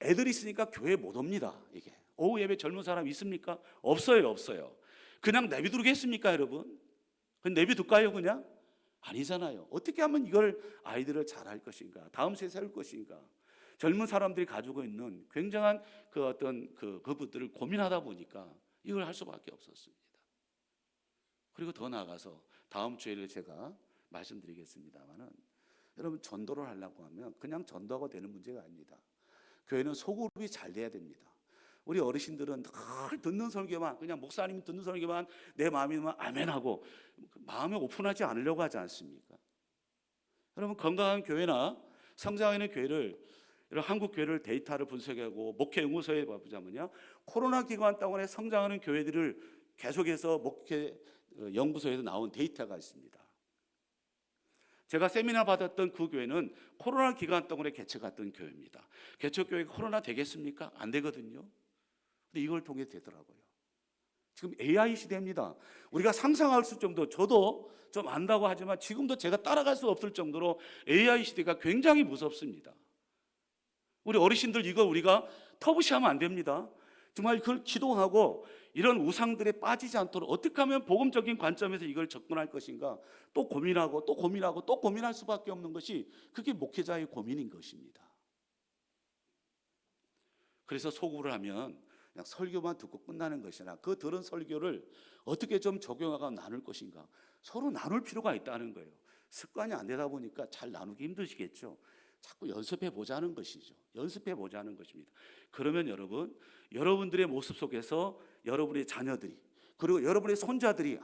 애들이 있으니까 교회 못 옵니다. 이게 오후 예배 젊은 사람 있습니까? 없어요. 그냥 내비두겠습니까, 여러분? 그냥 내비둘까요, 그냥? 아니잖아요. 어떻게 하면 이걸 아이들을 잘할 것인가, 다음 세대 세울 것인가, 젊은 사람들이 가지고 있는 굉장한 그 어떤 그것들을 고민하다 보니까 이걸 할 수밖에 없었습니다. 그리고 더 나아가서 다음 주에 제가 말씀드리겠습니다만은, 여러분 전도를 하려고 하면 그냥 전도가 되는 문제가 아닙니다. 교회는 소그룹이 잘 돼야 됩니다. 우리 어르신들은 늘 듣는 설교만, 그냥 목사님이 듣는 설교만 내 마음이면 아멘하고 마음에 오픈하지 않으려고 하지 않습니까? 여러분 건강한 교회나 성장하는 교회를, 이런 한국 교회를 데이터를 분석하고 목회 연구소에 보자면요, 코로나 기간 동안에 성장하는 교회들을 계속해서 목회 연구소에서 나온 데이터가 있습니다. 제가 세미나 받았던 그 교회는 코로나 기간 동안에 개척했던 교회입니다. 개척교회가 코로나 되겠습니까? 안 되거든요. 근데 이걸 통해 되더라고요. 지금 AI 시대입니다. 우리가 상상할 수 정도, 저도 좀 안다고 하지만 지금도 제가 따라갈 수 없을 정도로 AI 시대가 굉장히 무섭습니다. 우리 어르신들 이거 우리가 터부시하면 안 됩니다. 정말 그걸 기도하고 이런 우상들에 빠지지 않도록 어떻게 하면 복음적인 관점에서 이걸 접근할 것인가 또 고민하고 또 고민하고 또 고민할 수밖에 없는 것이, 그게 목회자의 고민인 것입니다. 그래서 소구를 하면 그냥 설교만 듣고 끝나는 것이 아니라 그 들은 설교를 어떻게 좀 적용하고 나눌 것인가, 서로 나눌 필요가 있다는 거예요. 습관이 안 되다 보니까 잘 나누기 힘드시겠죠. 자꾸 연습해 보자는 것이죠. 연습해 보자는 것입니다. 그러면 여러분, 여러분들의 모습 속에서 여러분의 자녀들이, 그리고 여러분의 손자들이,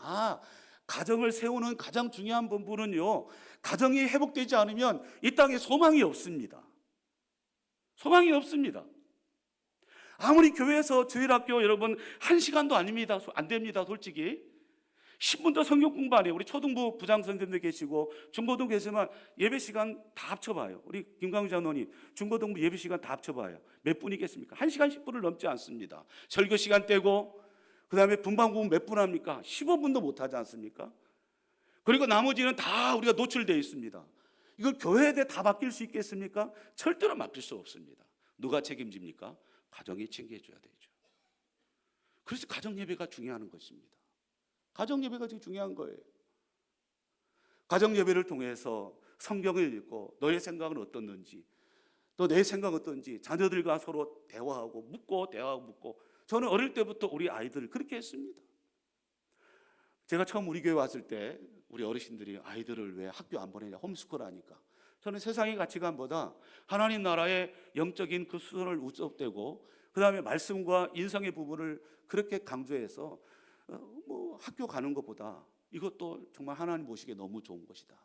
가정을 세우는 가장 중요한 부분은요, 가정이 회복되지 않으면 이 땅에 소망이 없습니다. 소망이 없습니다. 아무리 교회에서 주일학교 여러분 1시간도 아닙니다. 안 됩니다. 솔직히 10분도 성경 공부 안 해요. 우리 초등부 부장 선생님들 계시고 중고등부 계시면 예배 시간 다 합쳐봐요. 우리 김광주 장로님 중고등부 예배 시간 다 합쳐봐요. 몇 분이겠습니까? 1시간 10분을 넘지 않습니다. 설교 시간 떼고 그 다음에 분방구문 몇 분 합니까? 15분도 못하지 않습니까? 그리고 나머지는 다 우리가 노출되어 있습니다. 이걸 교회에 다 맡길 수 있겠습니까? 절대로 맡길 수 없습니다. 누가 책임집니까? 가정이 챙겨줘야 되죠. 그래서 가정 예배가 중요한 것입니다. 가정 예배가 지금 중요한 거예요. 가정 예배를 통해서 성경을 읽고 너의 생각은 어떻는지, 또 내 생각은 어떤지 자녀들과 서로 대화하고 묻고. 저는 어릴 때부터 우리 아이들을 그렇게 했습니다. 제가 처음 우리 교회 왔을 때 우리 어르신들이 아이들을 왜 학교 안 보내냐, 홈스쿨 하니까, 저는 세상의 가치관보다 하나님 나라의 영적인 그 수준을 우습대고 그 다음에 말씀과 인성의 부분을 그렇게 강조해서 학교 가는 것보다 이것도 정말 하나님 보시기에 너무 좋은 것이다.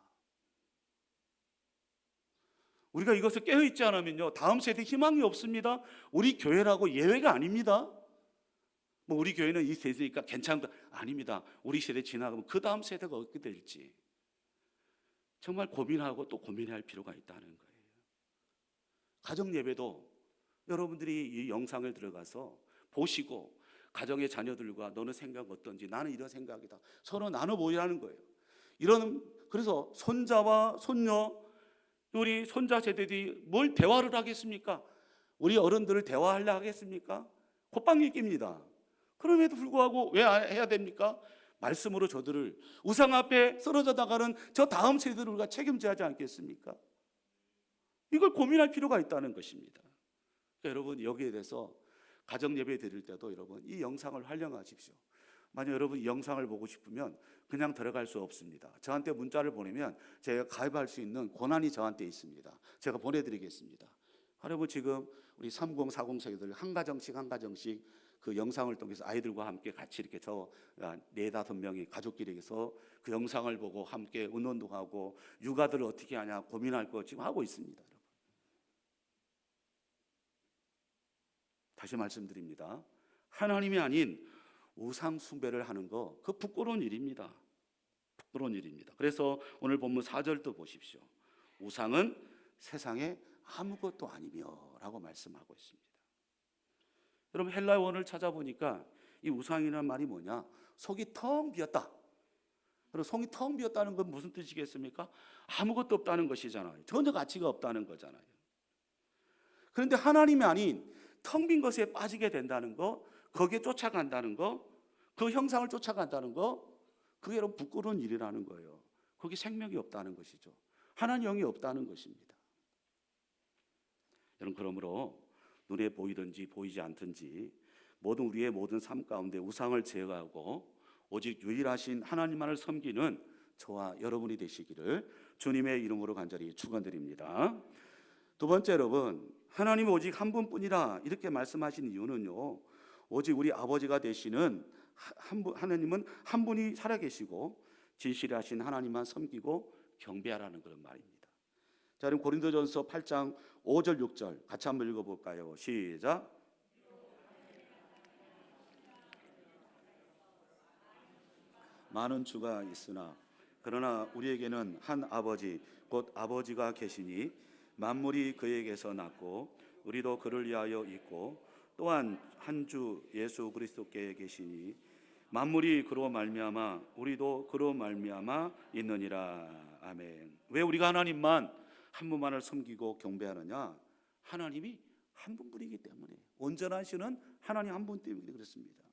우리가 이것을 깨어있지 않으면요, 다음 세대에 희망이 없습니다. 우리 교회라고 예외가 아닙니다. 우리 교회는 이 세대니까 괜찮다, 아닙니다. 우리 세대 지나가면 그 다음 세대가 어떻게 될지 정말 고민하고 또 고민할 필요가 있다는 거예요. 가정 예배도 여러분들이 이 영상을 들어가서 보시고 가정의 자녀들과 너는 생각 어떤지, 나는 이런 생각이다, 서로 나눠보이라는 거예요. 그래서 손자와 손녀, 우리 손자 세대들이 뭘 대화를 하겠습니까? 우리 어른들을 대화하려 하겠습니까? 콧방귀 낍니다. 그럼에도 불구하고 왜 해야 됩니까? 말씀으로 저들을, 우상 앞에 쓰러져 나가는 저 다음 세대를 우리가 책임져야 하지 않겠습니까? 이걸 고민할 필요가 있다는 것입니다. 그러니까 여러분, 여기에 대해서 가정 예배 드릴 때도 여러분 이 영상을 활용하십시오. 만약 여러분 이 영상을 보고 싶으면 그냥 들어갈 수 없습니다. 저한테 문자를 보내면 제가 가입할 수 있는 권한이 저한테 있습니다. 제가 보내드리겠습니다. 여러분 지금 우리 30, 40 세대들 한 가정씩 그 영상을 통해서 아이들과 함께 같이 이렇게 저 4-5명이 가족끼리서 그 영상을 보고 함께 의논도 하고 육아들을 어떻게 하냐 고민할 거 지금 하고 있습니다. 여러분. 다시 말씀드립니다. 하나님이 아닌 우상 숭배를 하는 거, 그 부끄러운 일입니다. 부끄러운 일입니다. 그래서 오늘 본문 4절도 보십시오. 우상은 세상에 아무것도 아니며 라고 말씀하고 있습니다. 여러분 헬라 원어를 찾아보니까 이 우상이라는 말이 뭐냐, 속이 텅 비었다 그리고 송이 텅 비었다는 건 무슨 뜻이겠습니까? 아무것도 없다는 것이잖아요. 전혀 가치가 없다는 거잖아요. 그런데 하나님이 아닌 텅 빈 것에 빠지게 된다는 거, 거기에 쫓아간다는 거, 그 형상을 쫓아간다는 거, 그게 여러분 부끄러운 일이라는 거예요. 거기 생명이 없다는 것이죠. 하나님 영이 없다는 것입니다. 여러분, 그러므로 눈에 보이든지 보이지 않든지 모든 우리의 모든 삶 가운데 우상을 제거하고 오직 유일하신 하나님만을 섬기는 저와 여러분이 되시기를 주님의 이름으로 간절히 축원드립니다. 두 번째, 여러분, 하나님은 오직 한 분뿐이라 이렇게 말씀하신 이유는요, 오직 우리 아버지가 되시는 하나님은 한 분이 살아계시고 진실하신 하나님만 섬기고 경배하라는 그런 말입니다. 자, 그럼 고린도전서 8장 5절 6절 같이 한번 읽어볼까요? 시작. 많은 주가 있으나 그러나 우리에게는 한 아버지 곧 아버지가 계시니 만물이 그에게서 났고 우리도 그를 위하여 있고 또한 한 주 예수 그리스도께 계시니 만물이 그로 말미암아 우리도 그로 말미암아 있느니라. 아멘. 왜 우리가 하나님만 한 분만을 섬기고 경배하느냐? 하나님이 한 분뿐이기 때문에, 온전하시는 하나님 한 분 때문에 그렇습니다.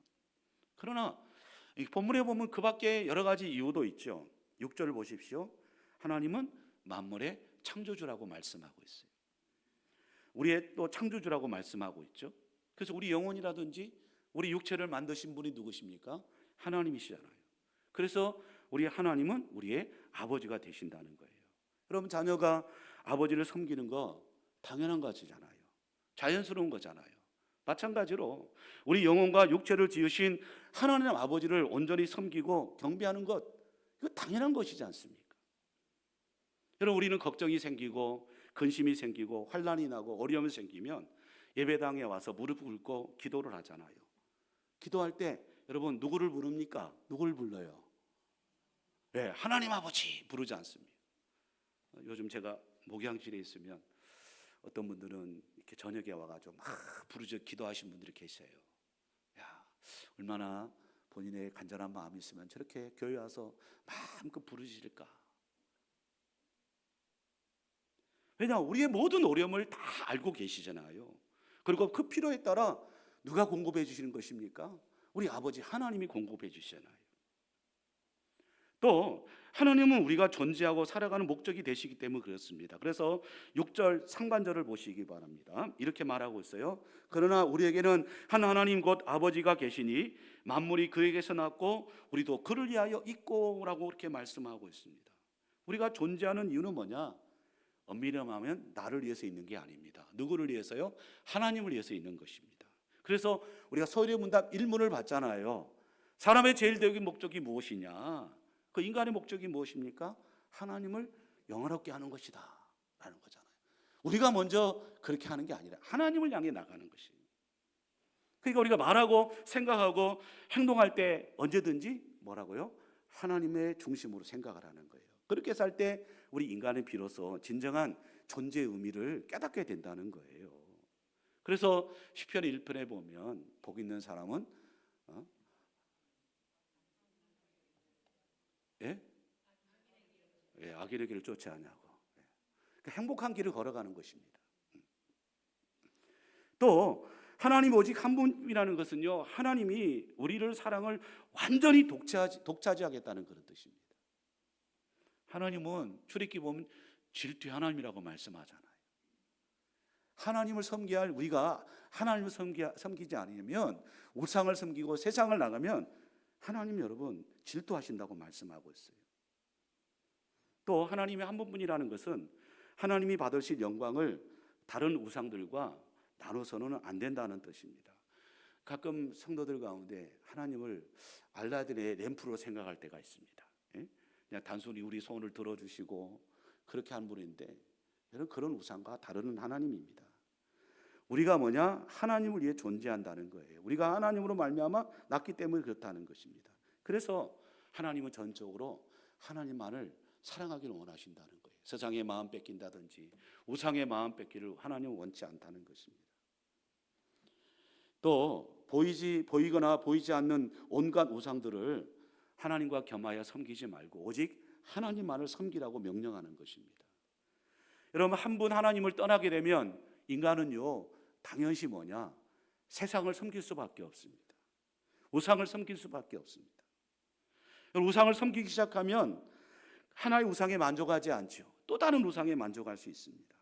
그러나 이 본문에 보면 그 밖에 여러 가지 이유도 있죠. 6절을 보십시오. 하나님은 만물의 창조주라고 말씀하고 있어요. 우리의 또 창조주라고 말씀하고 있죠. 그래서 우리 영혼이라든지 우리 육체를 만드신 분이 누구십니까? 하나님이시잖아요. 그래서 우리 하나님은 우리의 아버지가 되신다는 거예요. 여러분, 자녀가 아버지를 섬기는 거 당연한 것이잖아요. 자연스러운 거잖아요. 마찬가지로 우리 영혼과 육체를 지으신 하나님 아버지를 온전히 섬기고 경배하는 것, 이거 당연한 것이지 않습니까? 여러분, 우리는 걱정이 생기고 근심이 생기고 환난이 나고 어려움이 생기면 예배당에 와서 무릎 꿇고 기도를 하잖아요. 기도할 때 여러분 누구를 부릅니까? 누구를 불러요? 네, 하나님 아버지 부르지 않습니다. 요즘 제가 목양실에 있으면 어떤 분들은 이렇게 저녁에 와가지고 막 부르짖어 기도하신 분들이 계세요. 야, 얼마나 본인의 간절한 마음이 있으면 저렇게 교회 와서 마음껏 부르짖을까? 왜냐, 우리의 모든 어려움을 다 알고 계시잖아요. 그리고 그 필요에 따라 누가 공급해 주시는 것입니까? 우리 아버지 하나님이 공급해 주시잖아요. 또 하나님은 우리가 존재하고 살아가는 목적이 되시기 때문에 그렇습니다. 그래서 6절 상반절을 보시기 바랍니다. 이렇게 말하고 있어요. 그러나 우리에게는 한 하나님 곧 아버지가 계시니 만물이 그에게서 났고 우리도 그를 위하여 있고 라고 그렇게 말씀하고 있습니다. 우리가 존재하는 이유는 뭐냐? 엄밀히 말하면 나를 위해서 있는 게 아닙니다. 누구를 위해서요? 하나님을 위해서 있는 것입니다. 그래서 우리가 서울의 문답 1문을 봤잖아요. 사람의 제일 대적인 목적이 무엇이냐? 그 인간의 목적이 무엇입니까? 하나님을 영화롭게 하는 것이다 라는 거잖아요. 우리가 먼저 그렇게 하는 게 아니라 하나님을 향해 나가는 것입니다. 그러니까 우리가 말하고 생각하고 행동할 때 언제든지 뭐라고요? 하나님의 중심으로 생각을 하는 거예요. 그렇게 살 때 우리 인간은 비로소 진정한 존재의 의미를 깨닫게 된다는 거예요. 그래서 시편 1편에 보면 복 있는 사람은 악인의 길을 쫓지 않냐고. 그러니까 행복한 길을 걸어가는 것입니다. 또 하나님 오직 한 분이라는 것은요, 하나님이 우리를 사랑을 완전히 독차지하겠다는 그런 뜻입니다. 하나님은 출애굽기 보면 질투의 하나님이라고 말씀하잖아요. 하나님을 섬겨야 할 우리가 하나님을 섬기지 않으면, 우상을 섬기고 세상을 나가면 하나님 여러분 질투하신다고 말씀하고 있어요. 또 하나님이 한 분뿐이라는 것은 하나님이 받으실 영광을 다른 우상들과 나눠서는 안 된다는 뜻입니다. 가끔 성도들 가운데 하나님을 알라딘의 램프로 생각할 때가 있습니다. 그냥 단순히 우리 소원을 들어주시고 그렇게 하는 분인데, 여러분 그런 우상과 다른 하나님입니다. 우리가 뭐냐? 하나님을 위해 존재한다는 거예요. 우리가 하나님으로 말미암아 났기 때문에 그렇다는 것입니다. 그래서 하나님은 전적으로 하나님만을 사랑하기를 원하신다는 거예요. 세상의 마음 뺏긴다든지 우상의 마음 뺏기를 하나님은 원치 않다는 것입니다. 또 보이거나 보이지 않는 온갖 우상들을 하나님과 겸하여 섬기지 말고 오직 하나님만을 섬기라고 명령하는 것입니다. 여러분, 한 분 하나님을 떠나게 되면 인간은요, 당연시 뭐냐? 세상을 섬길 수밖에 없습니다. 우상을 섬길 수밖에 없습니다. 우상을 섬기기 시작하면 하나의 우상에 만족하지 않죠. 또 다른 우상에 만족할 수 있습니다.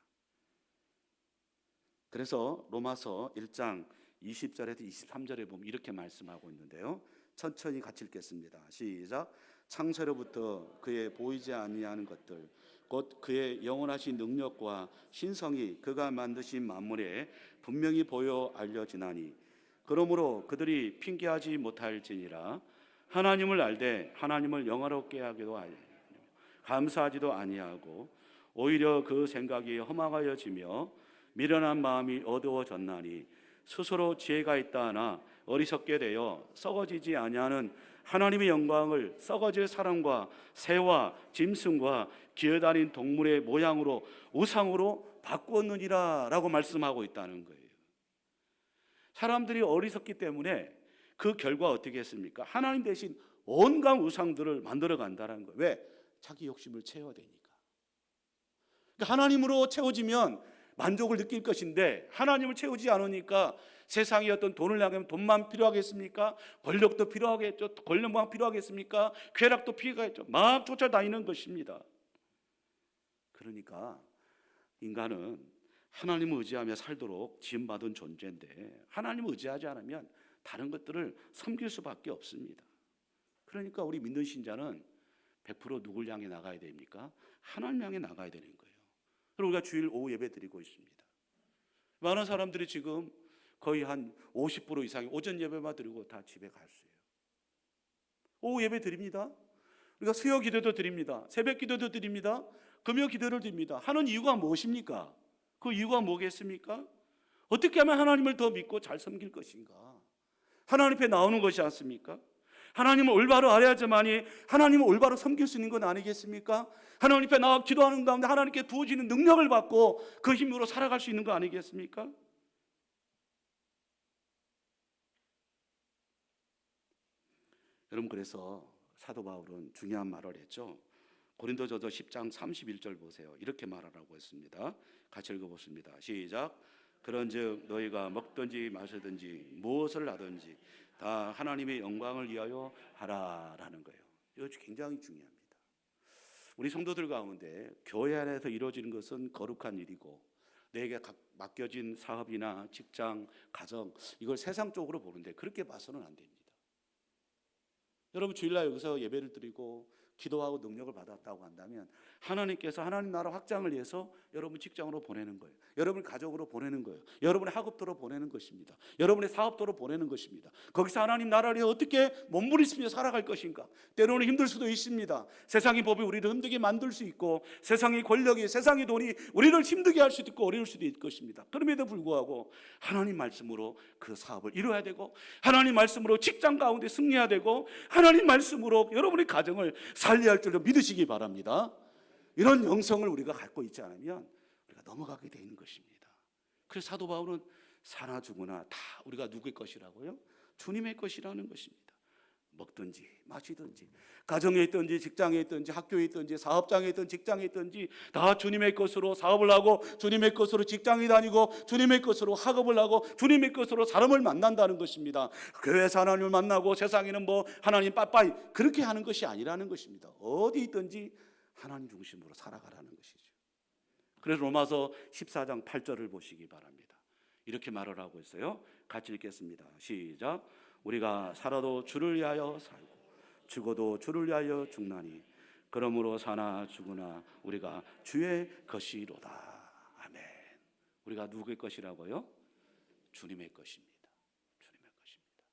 그래서 로마서 1장 20절에서 23절에 보면 이렇게 말씀하고 있는데요. 천천히 같이 읽겠습니다. 시작. 창세로부터 그의 보이지 아니하는 것들 곧 그의 영원하신 능력과 신성이 그가 만드신 만물에 분명히 보여 알려지나니 그러므로 그들이 핑계하지 못할지니라. 하나님을 알되 하나님을 영화롭게 하기도 하여 감사하지도 아니하고 오히려 그 생각이 허망하여지며 미련한 마음이 어두워졌나니 스스로 지혜가 있다 하나 어리석게 되어 썩어지지 아니하는 하나님의 영광을 썩어질 사람과 새와 짐승과 기어다닌 동물의 모양으로 우상으로 바꾸었느니라 라고 말씀하고 있다는 거예요. 사람들이 어리석기 때문에 그 결과 어떻게 했습니까? 하나님 대신 온갖 우상들을 만들어 간다는 거예요. 왜? 자기 욕심을 채워야 되니까. 그러니까 하나님으로 채워지면 만족을 느낄 것인데 하나님을 채우지 않으니까 세상에 어떤 돈을 향하면 돈만 필요하겠습니까? 권력도 필요하겠죠. 권력만 필요하겠습니까? 쾌락도 필요하겠죠. 막 쫓아다니는 것입니다. 그러니까 인간은 하나님을 의지하며 살도록 지음받은 존재인데 하나님을 의지하지 않으면 다른 것들을 섬길 수밖에 없습니다. 그러니까 우리 믿는 신자는 100% 누굴 향해 나가야 됩니까? 하나님 향해 나가야 되는 거예요. 그리고 우리가 주일 오후 예배 드리고 있습니다. 많은 사람들이 지금 거의 한 50% 이상이 오전 예배만 드리고 다 집에 갔어요. 오후 예배 드립니다. 우리가 수요 기도도 드립니다. 새벽 기도도 드립니다. 금요 기도를 드립니다. 하는 이유가 무엇입니까? 그 이유가 뭐겠습니까? 어떻게 하면 하나님을 더 믿고 잘 섬길 것인가? 하나님 앞에 나오는 것이 않습니까? 하나님을 올바로 알아야지만이 하나님을 올바로 섬길 수 있는 건 아니겠습니까? 하나님 앞에 나와 기도하는 가운데 하나님께 부어지는 능력을 받고 그 힘으로 살아갈 수 있는 거 아니겠습니까? 여러분, 그래서 사도 바울은 중요한 말을 했죠. 고린도전서 10장 31절 보세요. 이렇게 말하라고 했습니다. 같이 읽어보겠습니다. 시작. 그런즉 너희가 먹든지 마시든지 무엇을 하든지 다 하나님의 영광을 위하여 하라라는 거예요. 이거 굉장히 중요합니다. 우리 성도들 가운데 교회 안에서 이루어지는 것은 거룩한 일이고 내게 맡겨진 사업이나 직장, 가정 이걸 세상적으로 보는데 그렇게 봐서는 안 됩니다. 여러분 주일날 여기서 예배를 드리고 기도하고 능력을 받았다고 한다면 하나님께서 하나님 나라 확장을 위해서 여러분 직장으로 보내는 거예요. 여러분 가족으로 보내는 거예요. 여러분의 학업도로 보내는 것입니다. 여러분의 사업도로 보내는 것입니다. 거기서 하나님 나라를 어떻게 몸부림치며 살아갈 것인가? 때로는 힘들 수도 있습니다. 세상의 법이 우리를 힘들게 만들 수 있고 세상의 권력이 세상의 돈이 우리를 힘들게 할 수도 있고 어려울 수도 있을 것입니다. 그럼에도 불구하고 하나님 말씀으로 그 사업을 이루어야 되고 하나님 말씀으로 직장 가운데 승리해야 되고 하나님 말씀으로 여러분의 가정을 살려야 할 줄로 믿으시기 바랍니다. 이런 영성을 우리가 갖고 있지 않으면 우리가 넘어가게 되는 것입니다. 그래서 사도 바울은 사나 죽으나 다 우리가 누구의 것이라고요? 주님의 것이라는 것입니다. 먹든지 마시든지 가정에 있든지 직장에 있든지 학교에 있든지 사업장에 있든지 직장에 있든지 다 주님의 것으로 사업을 하고 주님의 것으로 직장에 다니고 주님의 것으로 학업을 하고 주님의 것으로 사람을 만난다는 것입니다. 교회에서 하나님을 만나고 세상에는 뭐 하나님 빠빠이 그렇게 하는 것이 아니라는 것입니다. 어디 있든지 하나님 중심으로 살아가라는 것이죠. 그래서 로마서 14장 8절을 보시기 바랍니다. 이렇게 말을 하고 있어요. 같이 읽겠습니다. 시작. 우리가 살아도 주를 위하여 살고 죽어도 주를 위하여 죽나니 그러므로 사나 죽으나 우리가 주의 것이로다. 아멘. 우리가 누구의 것이라고요? 주님의 것입니다. 주님의 것입니다.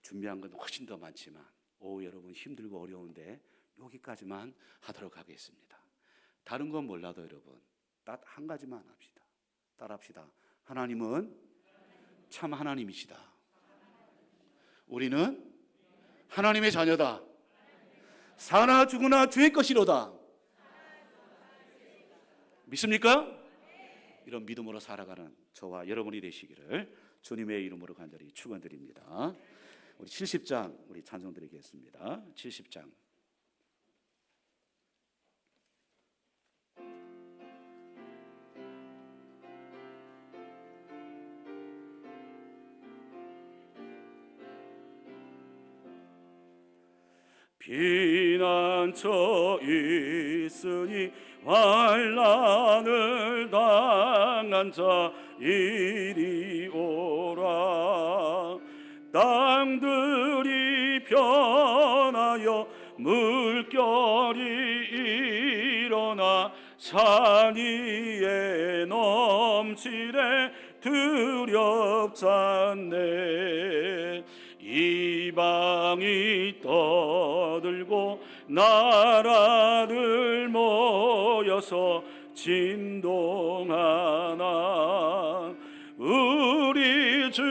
준비한 건 훨씬 더 많지만 오후 여러분 힘들고 어려운데 여기까지만 하도록 하겠습니다. 다른 건 몰라도 여러분 딱 한 가지만 합시다. 따라합시다. 하나님은 참 하나님이시다. 우리는 하나님의 자녀다. 사나 죽으나 주의 것이로다. 믿습니까? 이런 믿음으로 살아가는 저와 여러분이 되시기를 주님의 이름으로 간절히 축원드립니다. 우리 70장 우리 찬송 드리겠습니다. 70장. 피난처 있으니 환난을 당한 자 이리 오라. 땅들이 변하여 물결이 일어나 산 위에 넘치네 두렵잖네. 이방이 떠들고 나라들 모여서 진동하나 우리 주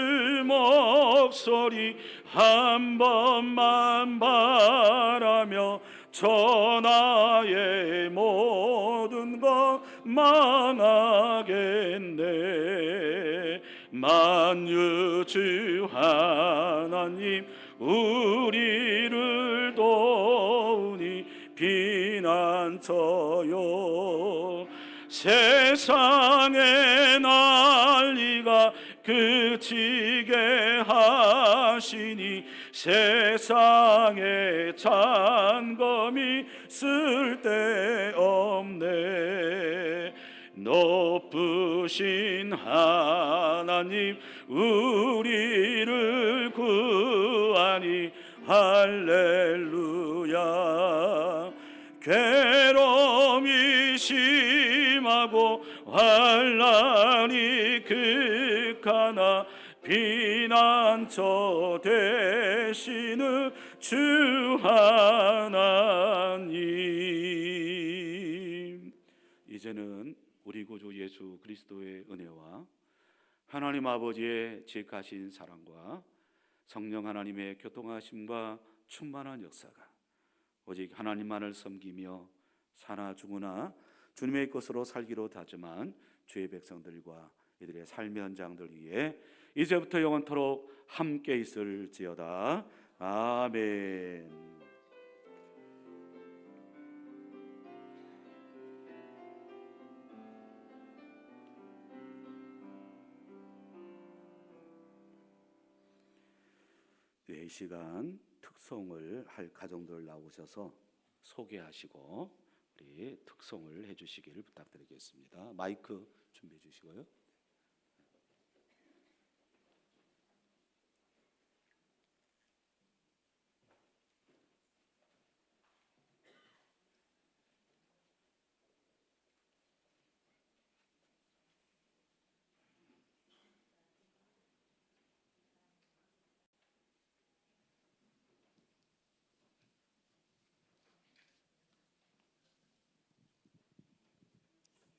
목소리 한 번만 바라며 천하의 모든 것 망하겠네. 만유주 하나님 우리를 도우니 피난처요. 세상의 난리가 그치게 하시니 세상의 잔검이 쓸데없네. 높으신 하나님 우리를 구하니 할렐루야. 괴로움이 심하고 환난이 극하나 피난처 되시는 주 하나님. 이제는 우리 구주 예수 그리스도의 은혜와 하나님 아버지의 지극하신 사랑과 성령 하나님의 교통하심과 충만한 역사가 오직 하나님만을 섬기며 사나 죽으나 주님의 것으로 살기로 다짐한 주의 백성들과 이들의 삶의 현장들 위해 이제부터 영원토록 함께 있을지어다. 아멘. 네, 이 시간 특송을 할 가정들 나오셔서 소개하시고 우리 특송을 해주시기를 부탁드리겠습니다. 마이크 준비해 주시고요.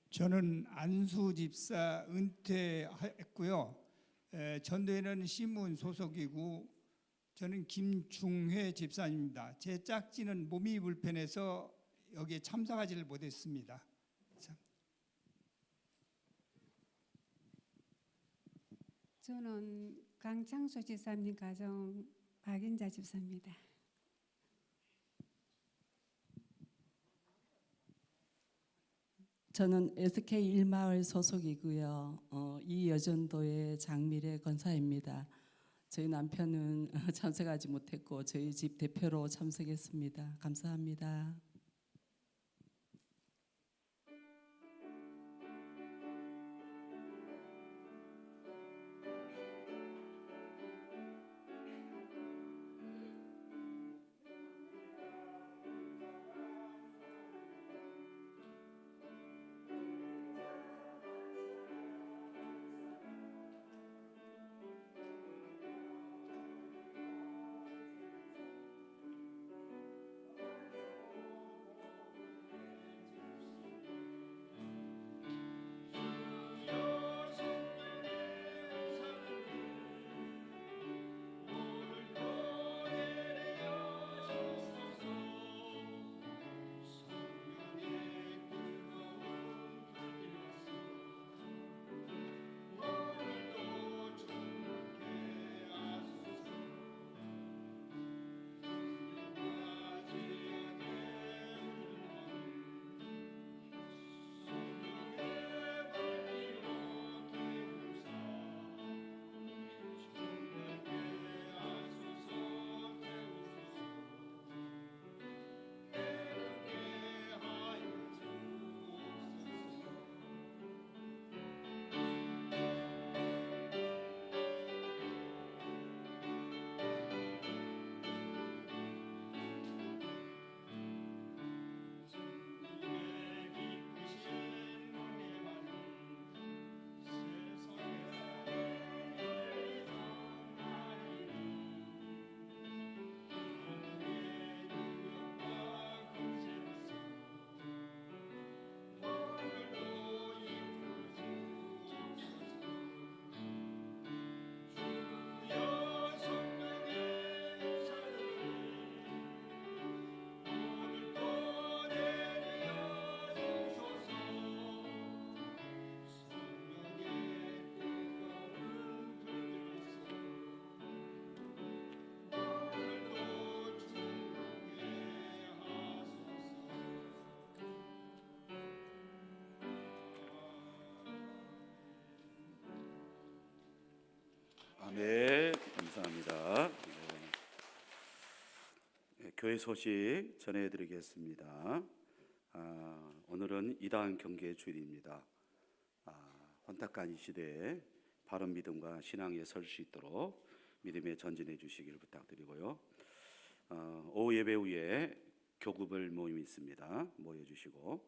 저는 안수 집사 은퇴했고요. 전도회는 신문 소속이고 저는 김중회 집사입니다. 제 짝지는 몸이 불편해서 여기에 참석하지를 못했습니다. 저는 강창수 집사님 가정 박인자 집사입니다. 저는 SK 일마을 소속이고요. 이 여전도의 장미래 권사입니다. 저희 남편은 참석하지 못했고 저희 집 대표로 참석했습니다. 감사합니다. 네, 감사합니다. 네, 교회 소식 전해드리겠습니다. 오늘은 이단 경계 주일입니다. 혼탁한 이 시대에 바른 믿음과 신앙에 설 수 있도록 믿음에 전진해 주시기를 부탁드리고요. 오후 예배 후에 교급을 모임이 있습니다. 모여주시고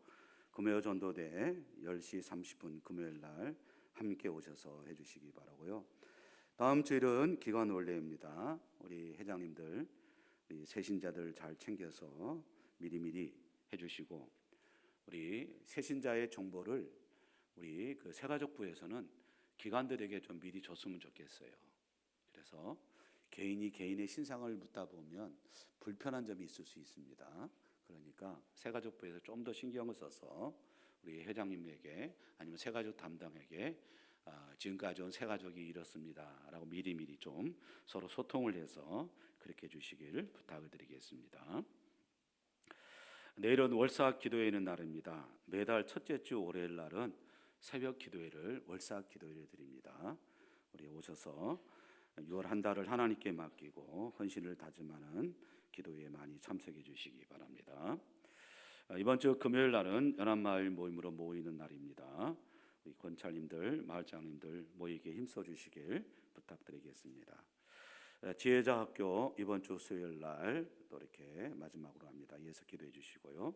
금요 전도대 10시 30분 금요일 날 함께 오셔서 해주시기 바라고요. 다음 주일은 기관 원례입니다. 우리 회장님들, 우리 새신자들 잘 챙겨서 미리미리 해주시고, 우리 새신자의 정보를 우리 그 새가족부에서는 기관들에게 좀 미리 줬으면 좋겠어요. 그래서 개인이 개인의 신상을 묻다 보면 불편한 점이 있을 수 있습니다. 그러니까 새가족부에서 좀 더 신경을 써서 우리 회장님에게 아니면 새가족 담당에게 지금까지 온 새가족이 이렇습니다라고 미리미리 좀 서로 소통을 해서 그렇게 해주시길 부탁을 드리겠습니다. 내일은 월사 기도회는 날입니다. 매달 첫째 주 월요일 날은 새벽 기도회를 월사 기도회를 드립니다. 우리 오셔서 6월 한 달을 하나님께 맡기고 헌신을 다짐하는 기도회에 많이 참석해 주시기 바랍니다. 이번 주 금요일 날은 연합마을 모임으로 모이는 날입니다. 우리 권찰님들, 마을장님들 모이게 힘써 주시길 부탁드리겠습니다. 지혜자 학교 이번 주 수요일 날 또 이렇게 마지막으로 합니다. 이어서 기도해 주시고요.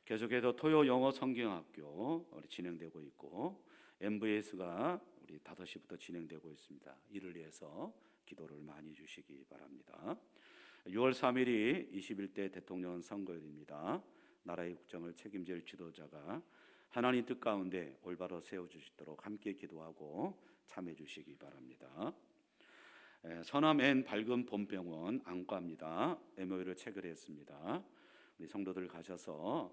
계속해서 토요 영어 성경학교 우리 진행되고 있고, MVS가 우리 5시부터 진행되고 있습니다. 이를 위해서 기도를 많이 주시기 바랍니다. 6월 3일이 21대 대통령 선거일입니다. 나라의 국정을 책임질 지도자가 하나님 뜻 가운데 올바로 세워주시도록 함께 기도하고 참여 주시기 바랍니다. 서남 밝은 봄병원 안과입니다. MOU를 체결했습니다. 우리 성도들 가셔서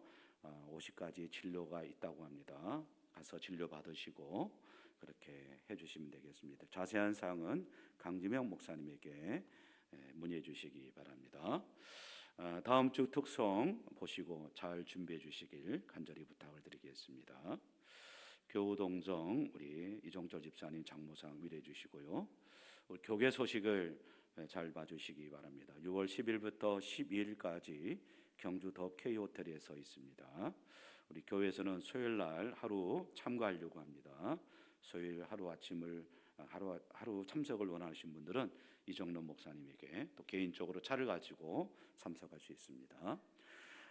50가지 진료가 있다고 합니다. 가서 진료 받으시고 그렇게 해주시면 되겠습니다. 자세한 사항은 강지명 목사님에게 문의해 주시기 바랍니다. 다음 주 특송 보시고 잘 준비해 주시길 간절히 부탁을 드리겠습니다. 교우동정 우리 이종철 집사님 장모상 위로해 주시고요. 우리 교계 소식을 잘 봐주시기 바랍니다. 6월 10일부터 12일까지 경주 더 K호텔에서 있습니다. 우리 교회에서는 수요일 날 하루 참가하려고 합니다. 수요일 하루 아침을 하루 참석을 원하시는 분들은 이정론 목사님에게 또 개인적으로 차를 가지고 참석할 수 있습니다.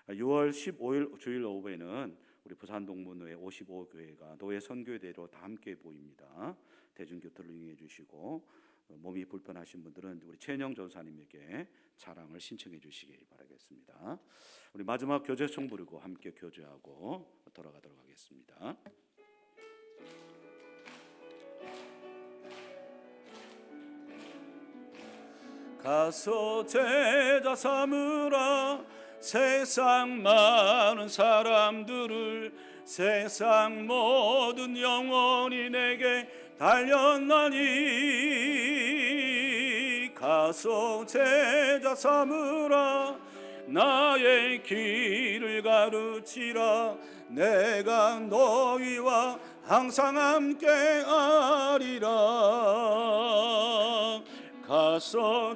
6월 15일 주일 오후에는 우리 부산 동문회 55교회가 노예 선교대로 다 함께 보입니다. 대중교통을 이용해 주시고 몸이 불편하신 분들은 우리 최영 전사님에게 차량을 신청해 주시기 바라겠습니다. 우리 마지막 교제송 부르고 함께 교제하고 돌아가도록 하겠습니다. 가서 제자 삼으라 세상 많은 사람들을 세상 모든 영혼이 내게 달렸나니 가서 제자 삼으라 나의 길을 가르치라 내가 너희와 항상 함께 하리라 가서